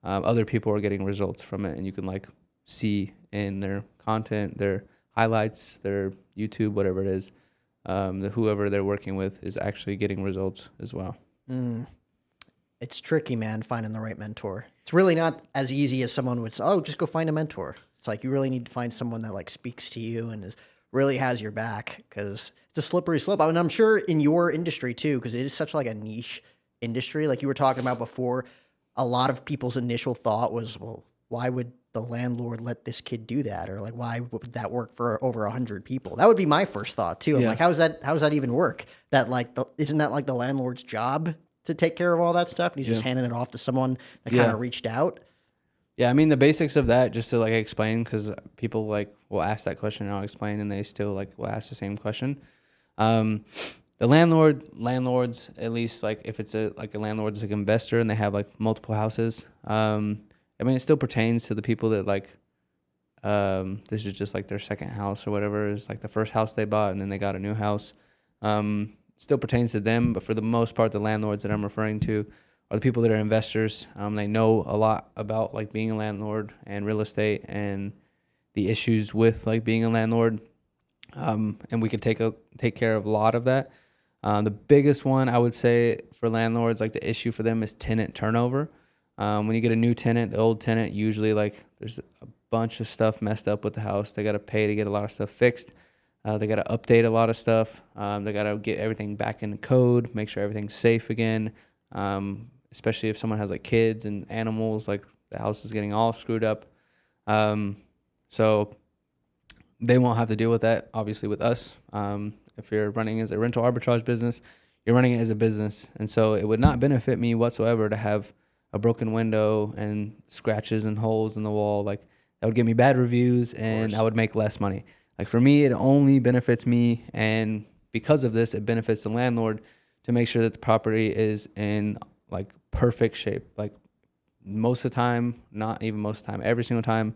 other people are getting results from it, and you can like see in their content, their highlights, their YouTube, whatever it is, whoever they're working with is actually getting results as well. It's tricky, man, finding the right mentor. It's really not as easy as someone would say, oh, just go find a mentor. It's like you really need to find someone that like speaks to you and really has your back, because it's a slippery slope. I mean, I'm sure in your industry too, because it is such like a niche industry. Like you were talking about before, a lot of people's initial thought was, well, why would the landlord let this kid do that? Or like, why would that work for over 100 people? That would be my first thought too. I'm Yeah. like, how does that even work? That like, isn't that like the landlord's job to take care of all that stuff? And he's just handing it off to someone that kind of reached out. Yeah, I mean the basics of that, just to like explain, because people like will ask that question and I'll explain, and they still like will ask the same question. The landlords, at least like if it's a landlord that's like investor and they have like multiple houses, I mean it still pertains to the people that like this is just like their second house or whatever, is like the first house they bought and then they got a new house. Still pertains to them, but for the most part, the landlords that I'm referring to are the people that are investors. They know a lot about like being a landlord and real estate and the issues with like being a landlord, and we can take care of a lot of that. The biggest one I would say for landlords, like the issue for them, is tenant turnover. When you get a new tenant, the old tenant, usually like there's a bunch of stuff messed up with the house. They got to pay to get a lot of stuff fixed. They got to update a lot of stuff. They got to get everything back in code, make sure everything's safe again. Especially if someone has like kids and animals, like the house is getting all screwed up. So they won't have to deal with that, obviously, with us. If you're running as a rental arbitrage business, you're running it as a business. And so it would not benefit me whatsoever to have a broken window and scratches and holes in the wall. Like that would give me bad reviews and I would make less money. Like for me, it only benefits me, and because of this, it benefits the landlord to make sure that the property is in like perfect shape. Like most of the time, not even most of the time, every single time,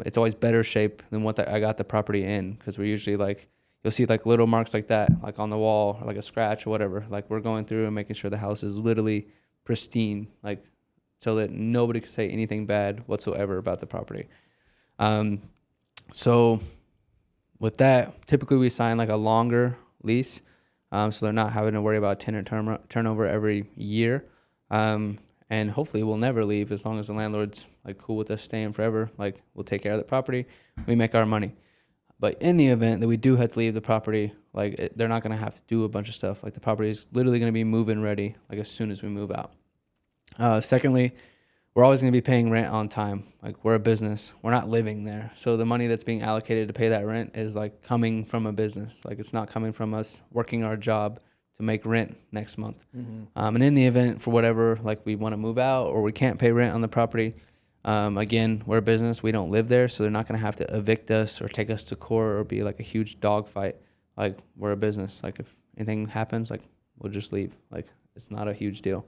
it's always better shape than what I got the property in, because we're usually like, you'll see like little marks like that, like on the wall, or like a scratch or whatever. Like we're going through and making sure the house is literally pristine, like so that nobody can say anything bad whatsoever about the property. So with that, typically we sign like a longer lease, so they're not having to worry about tenant turnover every year, and hopefully we'll never leave as long as the landlord's like cool with us staying forever. Like we'll take care of the property, we make our money. But in the event that we do have to leave the property, like they're not going to have to do a bunch of stuff. Like the property is literally going to be move-in ready, like as soon as we move out. Secondly, we're always going to be paying rent on time. Like we're a business, we're not living there. So the money that's being allocated to pay that rent is like coming from a business. Like it's not coming from us working our job to make rent next month. And in the event for whatever, like we want to move out or we can't pay rent on the property, again, we're a business, we don't live there, so they're not going to have to evict us or take us to court or be like a huge dog fight. Like we're a business. Like if anything happens, like we'll just leave. Like it's not a huge deal.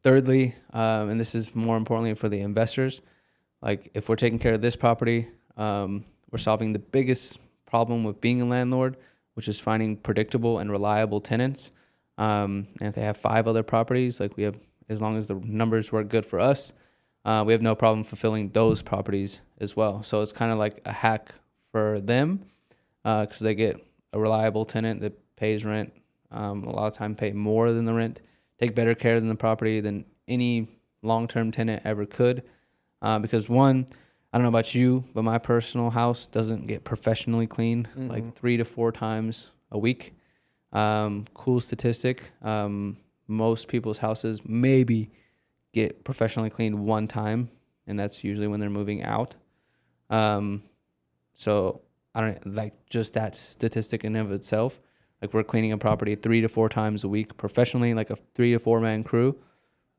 Thirdly, and this is more importantly for the investors, like if we're taking care of this property, we're solving the biggest problem with being a landlord, which is finding predictable and reliable tenants. And if they have 5 other properties, like we have, as long as the numbers work good for us, we have no problem fulfilling those properties as well. So it's kind of like a hack for them because they get a reliable tenant that pays rent, a lot of time pay more than the rent, take better care than the property than any long-term tenant ever could. Because one, I don't know about you, but my personal house doesn't get professionally cleaned like 3 to 4 times a week. Cool statistic. Most people's houses maybe get professionally cleaned 1 time, and that's usually when they're moving out. So I don't like just that statistic in and of itself. Like we're cleaning a property 3 to 4 times a week professionally, like a 3 to 4 man crew,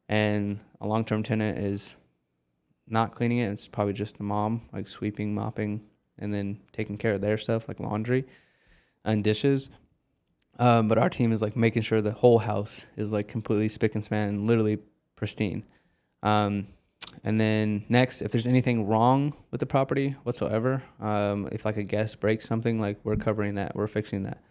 and a long-term tenant is not cleaning it. It's probably just the mom, like sweeping, mopping, and then taking care of their stuff like laundry and dishes. But our team is like making sure the whole house is like completely spick and span and literally pristine. And then next, if there's anything wrong with the property whatsoever, if like a guest breaks something, like we're covering that, we're fixing that.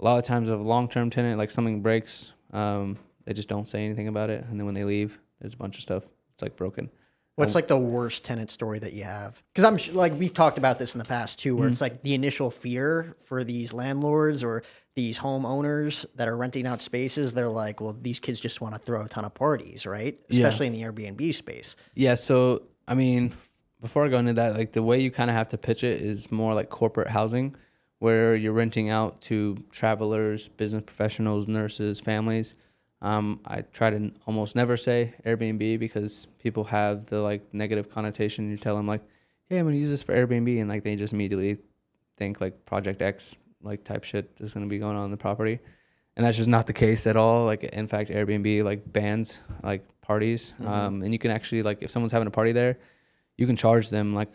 A lot of times of a long-term tenant, like something breaks, they just don't say anything about it. And then when they leave, there's a bunch of stuff. It's like broken. What's like the worst tenant story that you have? Because like we've talked about this in the past too, where it's like the initial fear for these landlords or these homeowners that are renting out spaces. They're like, well, these kids just want to throw a ton of parties, right? Especially in the Airbnb space. Yeah. So, I mean, before I go into that, like the way you kind of have to pitch it is more like corporate housing, where you're renting out to travelers, business professionals, nurses, families. I try to almost never say Airbnb because people have the like negative connotation. You tell them like, hey, I'm going to use this for Airbnb. And like, they just immediately think like Project X, like type shit is going to be going on in the property. And that's just not the case at all. Like, in fact, Airbnb like bans like parties. And you can actually like, if someone's having a party there, you can charge them like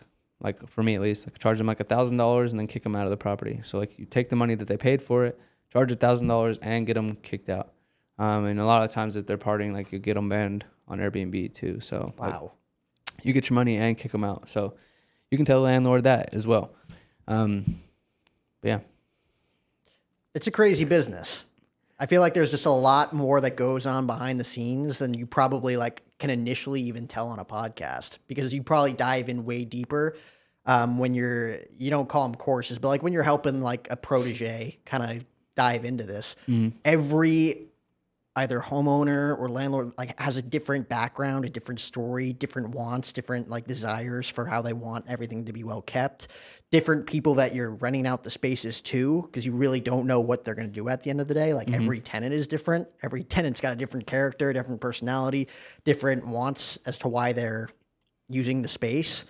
for me at least, like charge them like $1,000 and then kick them out of the property. So like you take the money that they paid for it, charge $1,000 and get them kicked out. And a lot of times if they're partying, like you get them banned on Airbnb too. So wow, like, you get your money and kick them out. So you can tell the landlord that as well. But yeah, it's a crazy business. I feel like there's just a lot more that goes on behind the scenes than you probably like can initially even tell on a podcast, because you probably dive in way deeper when you don't call them courses, but like when you're helping like a protege kind of dive into this. Every either homeowner or landlord like has a different background, a different story, different wants, different like desires for how they want everything to be well kept. Different people that you're renting out the spaces to, because you really don't know what they're going to do at the end of the day. Like every tenant is different. Every tenant's got a different character, different personality, different wants as to why they're using the space.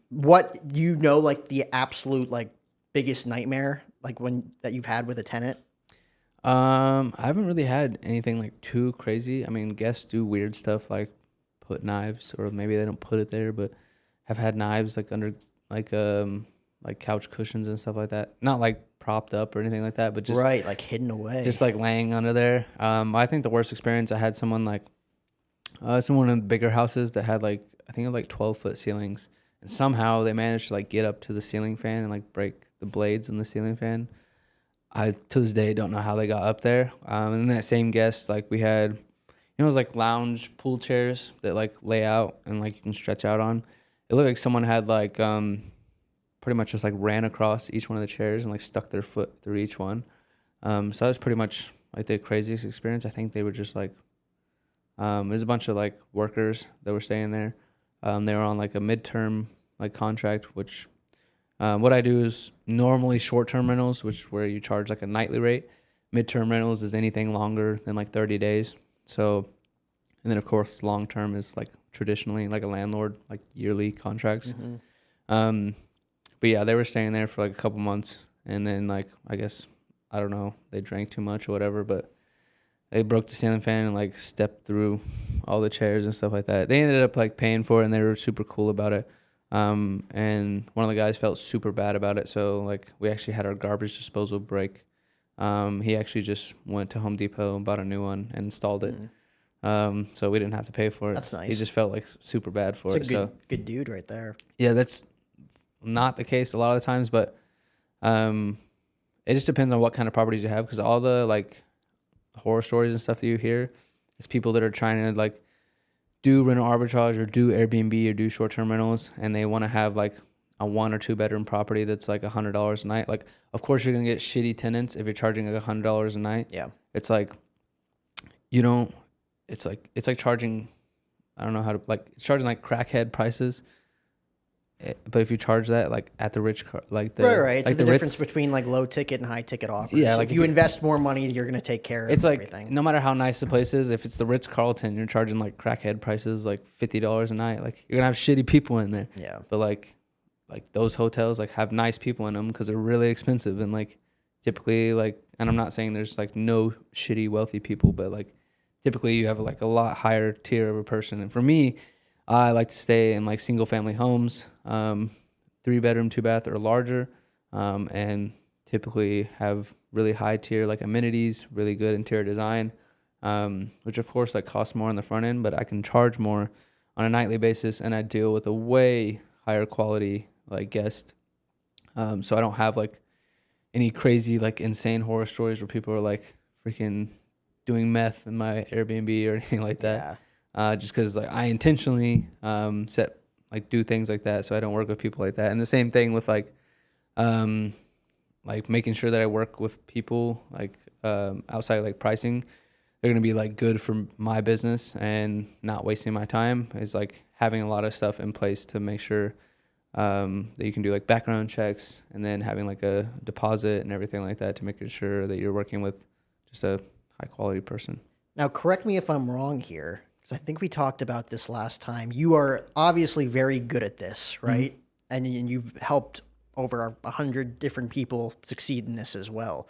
What like the absolute like biggest nightmare like that you've had with a tenant? I haven't really had anything like too crazy. I mean, guests do weird stuff like put knives, or maybe they don't put it there, but have had knives like under like couch cushions and stuff like that. Not like propped up or anything like that, but just like hidden away, just like laying under there. I think the worst experience I had someone like someone in bigger houses that had like I think it was like 12-foot ceilings, and somehow they managed to like get up to the ceiling fan and like break the blades in the ceiling fan. I to this day don't know how they got up there. And that same guest, like we had, it was like lounge pool chairs that like lay out and like you can stretch out on. It looked like someone had like pretty much just like ran across each one of the chairs and like stuck their foot through each one. So that was pretty much like the craziest experience. I think they were just like, there's a bunch of like workers that were staying there. They were on like a midterm like contract, which What I do is normally short-term rentals, which is where you charge like a nightly rate. Mid-term rentals is anything longer than like 30 days. So, and then of course long-term is like traditionally like a landlord, like yearly contracts. Um, but yeah, they were staying there for like a couple months, and then like I guess I don't know, they drank too much or whatever, but they broke the ceiling fan and like stepped through all the chairs and stuff like that. They ended up like paying for it, and they were super cool about it. And one of the guys felt super bad about it, so like we actually had our garbage disposal break. He actually just went to Home Depot and bought a new one and installed it. So we didn't have to pay for it. That's nice. He just felt like super bad for It's it. a good dude right there. Yeah, that's not the case a lot of the times, but it just depends on what kind of properties you have, because all the like horror stories and stuff that you hear is people that are trying to like do rental arbitrage or do Airbnb or do short-term rentals, and they want to have like a 1 or 2 bedroom property that's like $100 a night. Like, of course you're gonna get shitty tenants if you're charging like $100 a night. Yeah, it's like you don't. It's like charging. I don't know how to like. It's charging like crackhead prices. But if you charge that like at the rich, like the right. It's like the difference Ritz, between like low ticket and high ticket offers. Yeah, So like if if you you- invest more money, you're gonna take care of it's like everything. no matter how nice the place is, if it's the Ritz Carlton, you're charging like crackhead prices, like $50 a night. Like you're gonna have shitty people in there. Yeah, But like those hotels like have nice people in them because they're really expensive, and like typically like, and I'm not saying there's like no shitty wealthy people, but like typically you have like a lot higher tier of a person. And for me, I like to stay in like single family homes, 3-bedroom, 2-bath or larger, and typically have really high tier like amenities, really good interior design, which of course like costs more on the front end, but I can charge more on a nightly basis, and I deal with a way higher quality like guest. So I don't have like any crazy like insane horror stories where people are like freaking doing meth in my Airbnb or anything like that. yeah, Just because like I intentionally set like do things like that, so I don't work with people like that. And the same thing with like making sure that I work with people like outside of, like pricing. They're gonna be like good for my business and not wasting my time. Is like having a lot of stuff in place to make sure that you can do like background checks, and then having like a deposit and everything like that to make sure that you're working with just a high quality person. Now, correct me if I'm wrong here, because I think we talked about this last time. You are obviously very good at this, right? And you've helped over 100 different people succeed in this as well.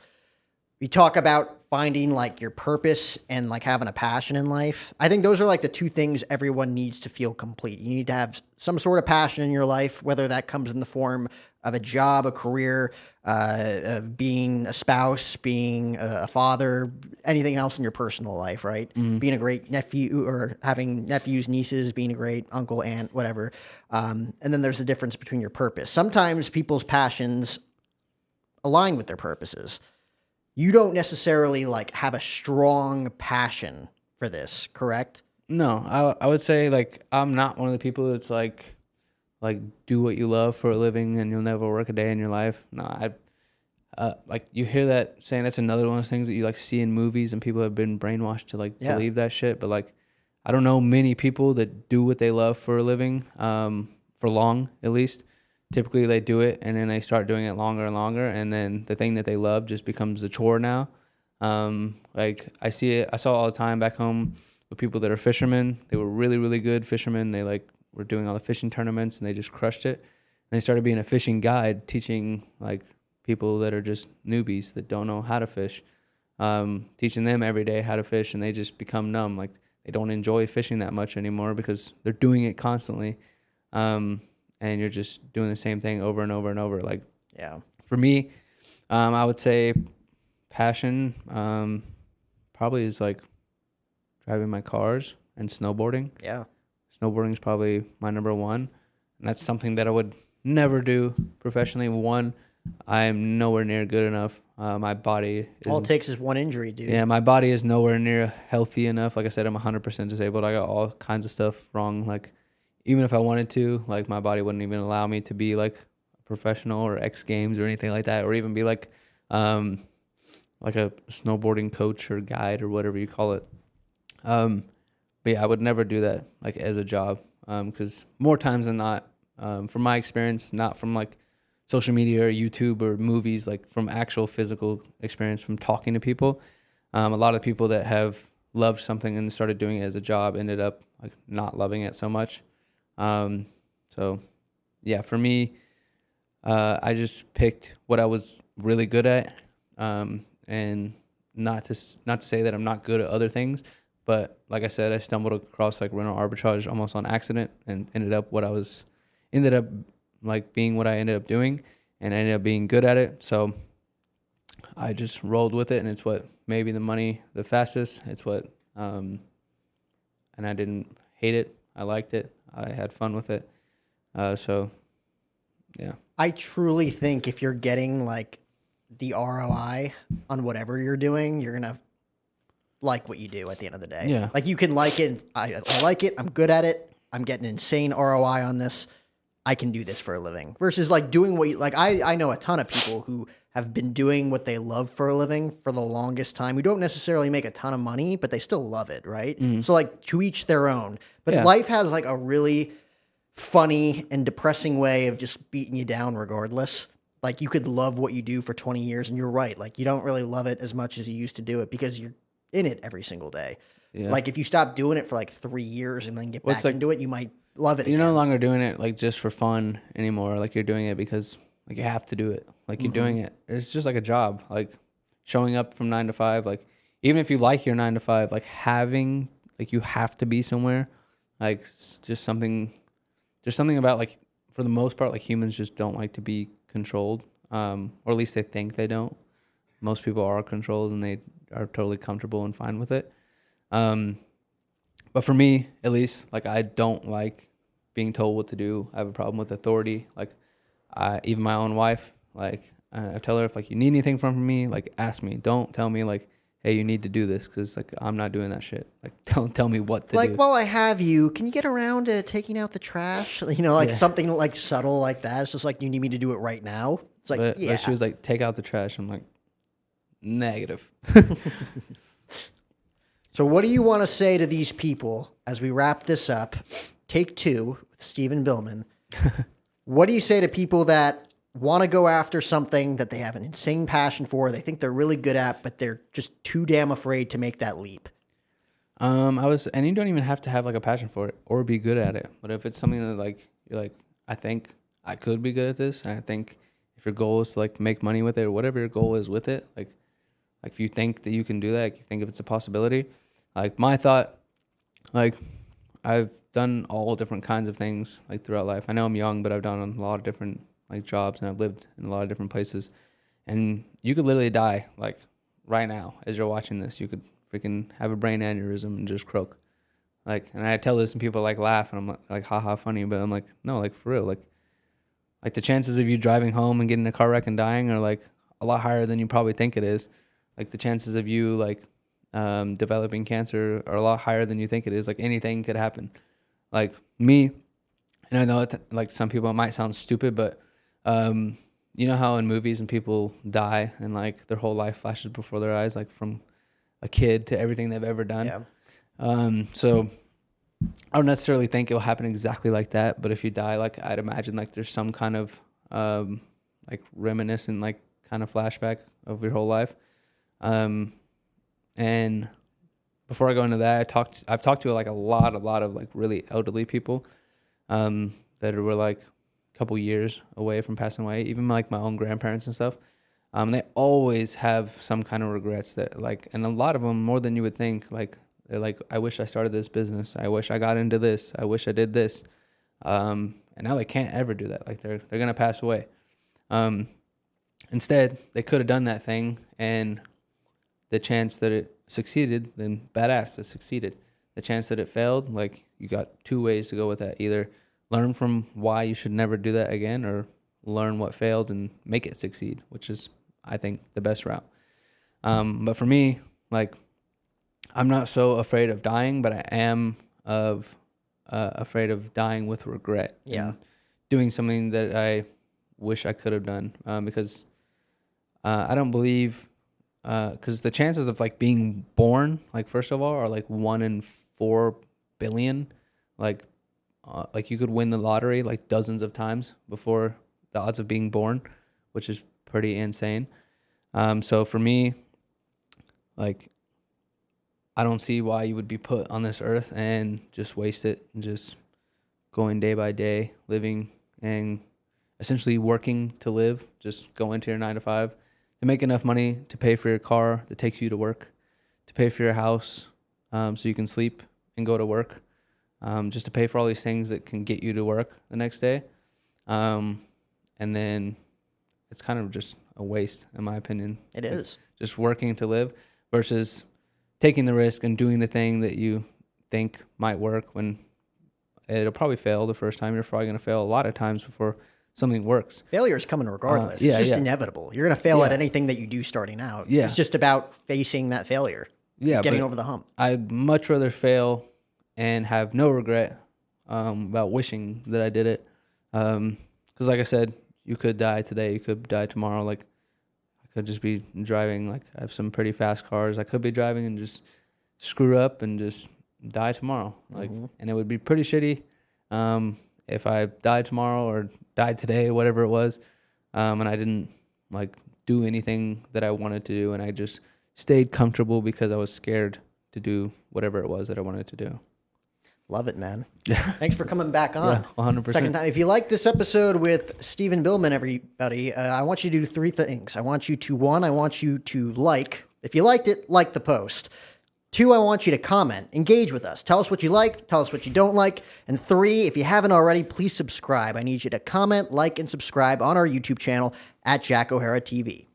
We talk about finding like your purpose and like having a passion in life. I think those are like the two things everyone needs to feel complete. You need to have some sort of passion in your life, whether that comes in the form of a job, a career, of being a spouse, being a father, anything else in your personal life, right? Being a great nephew or having nephews, nieces, being a great uncle, aunt, whatever. And then there's the difference between your purpose. Sometimes people's passions align with their purposes. You don't necessarily like have a strong passion for this, correct? No, I would say like I'm not one of the people that's like do what you love for a living and you'll never work a day in your life. No, like you hear that saying. That's another one of those things that you like see in movies, and people have been brainwashed to like believe that shit. But like I don't know many people that do what they love for a living, for long at least. Typically they do it and then they start doing it longer and longer, and then the thing that they love just becomes a chore now. Like I saw all the time back home with people that are fishermen. They were really, really good fishermen. They like were doing all the fishing tournaments and they just crushed it. And they started being a fishing guide, teaching like people that are just newbies that don't know how to fish, teaching them every day how to fish, and they just become numb. Like they don't enjoy fishing that much anymore because they're doing it constantly. And you're just doing the same thing over and over and over. Like, Yeah. for me, I would say passion probably is like driving my cars and snowboarding. Yeah. Snowboarding is probably my number one, and that's something that I would never do professionally. One, I'm nowhere near good enough. My body is, All it takes is one injury, dude. yeah, my body is nowhere near healthy enough. Like I said, I'm 100% disabled. I got all kinds of stuff wrong. Like, even if I wanted to, like, my body wouldn't even allow me to be like a professional or X Games or anything like that, or even be like a snowboarding coach or guide or whatever you call it. But yeah, I would never do that like as a job, because more times than not, from my experience, not from like social media or YouTube or movies, like from actual physical experience from talking to people. A lot of people that have loved something and started doing it as a job ended up like not loving it so much. So yeah, for me, I just picked what I was really good at, and not to say that I'm not good at other things, but like I said, I stumbled across like rental arbitrage almost on accident and ended up like being what I ended up doing, and I ended up being good at it. So I just rolled with it, and it's what made me the money the fastest. It's what, and I didn't hate it. I liked it. I had fun with it. So yeah. I truly think if you're getting like the ROI on whatever you're doing, you're gonna like what you do at the end of the day. Yeah. Like you can like it. I like it. I'm good at it. I'm getting insane ROI on this. I can do this for a living. Versus like doing what you like. I know a ton of people who have been doing what they love for a living for the longest time, who don't necessarily make a ton of money, but they still love it, right? Mhm. So like to each their own. But Yeah. life has like a really funny and depressing way of just beating you down regardless. Like you could love what you do for 20 years and you're right. Like you don't really love it as much as you used to do it because you're in it every single day. Yeah. Like if you stop doing it for like 3 years and then get Well, it's back like- into it, you might love it You're again. no longer doing it like just for fun anymore. Like you're doing it because like you have to do it. Like you're doing it. It's just like a job. Like showing up from 9 to 5. Like even if you like your 9 to 5, like having like you have to be somewhere. Like just something. There's something about like for the most part like humans just don't like to be controlled. Or at least they think they don't. Most people are controlled and they are totally comfortable and fine with it. But for me, at least, like I don't like being told what to do. I have a problem with authority. Like, even my own wife, like I tell her if like you need anything from me, like ask me. Don't tell me like, hey, you need to do this, because like I'm not doing that shit. Like, don't tell me what to Like, do. while I have you, can you get around to taking out the trash? You know, like Yeah. something like subtle like that. It's just like you need me to do it right now. It's like, But yeah. she was like, take out the trash. I'm like, negative. So what do you want to say to these people as we wrap this up? Take 2 with Steven Billman. What do you say to people that want to go after something that they have an insane passion for, they think they're really good at, but they're just too damn afraid to make that leap? And you don't even have to have like a passion for it or be good at it. But if it's something that like you're like, I think I could be good at this, and I think if your goal is to like make money with it or whatever your goal is with it, like if you think that you can do that, like you think if it's a possibility, like my thought, like I've done all different kinds of things like throughout life. I know I'm young, but I've done a lot of different like jobs, and I've lived in a lot of different places. And you could literally die like right now as you're watching this. You could freaking have a brain aneurysm and just croak. Like, and I tell this and people like laugh, and I'm like haha funny, but I'm like, no, like for real, like the chances of you driving home and getting in a car wreck and dying are like a lot higher than you probably think it is. Like the chances of you like developing cancer are a lot higher than you think it is. Like anything could happen. Like me, and I know like some people it might sound stupid, but you know how in movies and people die and like their whole life flashes before their eyes, like from a kid to everything they've ever done. Yeah. So I don't necessarily think it'll happen exactly like that, but if you die, like I'd imagine like there's some kind of like reminiscent like kind of flashback of your whole life. And before I go into that, I've talked to like a lot of like really elderly people that were like a couple years away from passing away, even like my own grandparents and stuff. They always have some kind of regrets that like, and a lot of them more than you would think. Like they're like, I wish I started this business. I wish I got into this. I wish I did this. And now they can't ever do that. Like they're gonna pass away. Instead, they could have done that thing, and the chance that it succeeded, then badass, it succeeded. The chance that it failed, like you got 2 ways to go with that. Either learn from why you should never do that again, or learn what failed and make it succeed, which is, I think, the best route. But for me, like, I'm not so afraid of dying, but I am afraid of dying with regret. Yeah. And doing something that I wish I could have done, because I don't believe, because the chances of like being born, like first of all, are like 1 in 4 billion. Like you could win the lottery like dozens of times before the odds of being born, which is pretty insane. So for me, like, I don't see why you would be put on this earth and just waste it and just going day by day, living and essentially working to live, just going to your 9 to 5 to make enough money to pay for your car that takes you to work, to pay for your house so you can sleep and go to work, just to pay for all these things that can get you to work the next day. And then it's kind of just a waste, in my opinion. It is. Just working to live versus taking the risk and doing the thing that you think might work when it'll probably fail the first time. You're probably going to fail a lot of times before something works. Failure is coming regardless. yeah, it's just yeah. inevitable. You're going to fail at Yeah. anything that you do starting out. Yeah. It's just about facing that failure, Yeah, getting but over the hump. I'd much rather fail and have no regret about wishing that I did it. Because like I said, you could die today, you could die tomorrow. Like, I could just be driving, like, I have some pretty fast cars. I could be driving and just screw up and just die tomorrow. Like, and it would be pretty shitty if I died tomorrow or died today, whatever it was, and I didn't, like, do anything that I wanted to do, and I just stayed comfortable because I was scared to do whatever it was that I wanted to do. Love it, man. Yeah. Thanks for coming back on. Yeah, 100%. Second time. If you like this episode with Steven Billman, everybody, I want you to do 3 things. I want you to, 1, I want you to like. If you liked it, like the post. 2, I want you to comment, engage with us. Tell us what you like, tell us what you don't like. And 3, if you haven't already, please subscribe. I need you to comment, like, and subscribe on our YouTube channel at Jack O'Hara TV.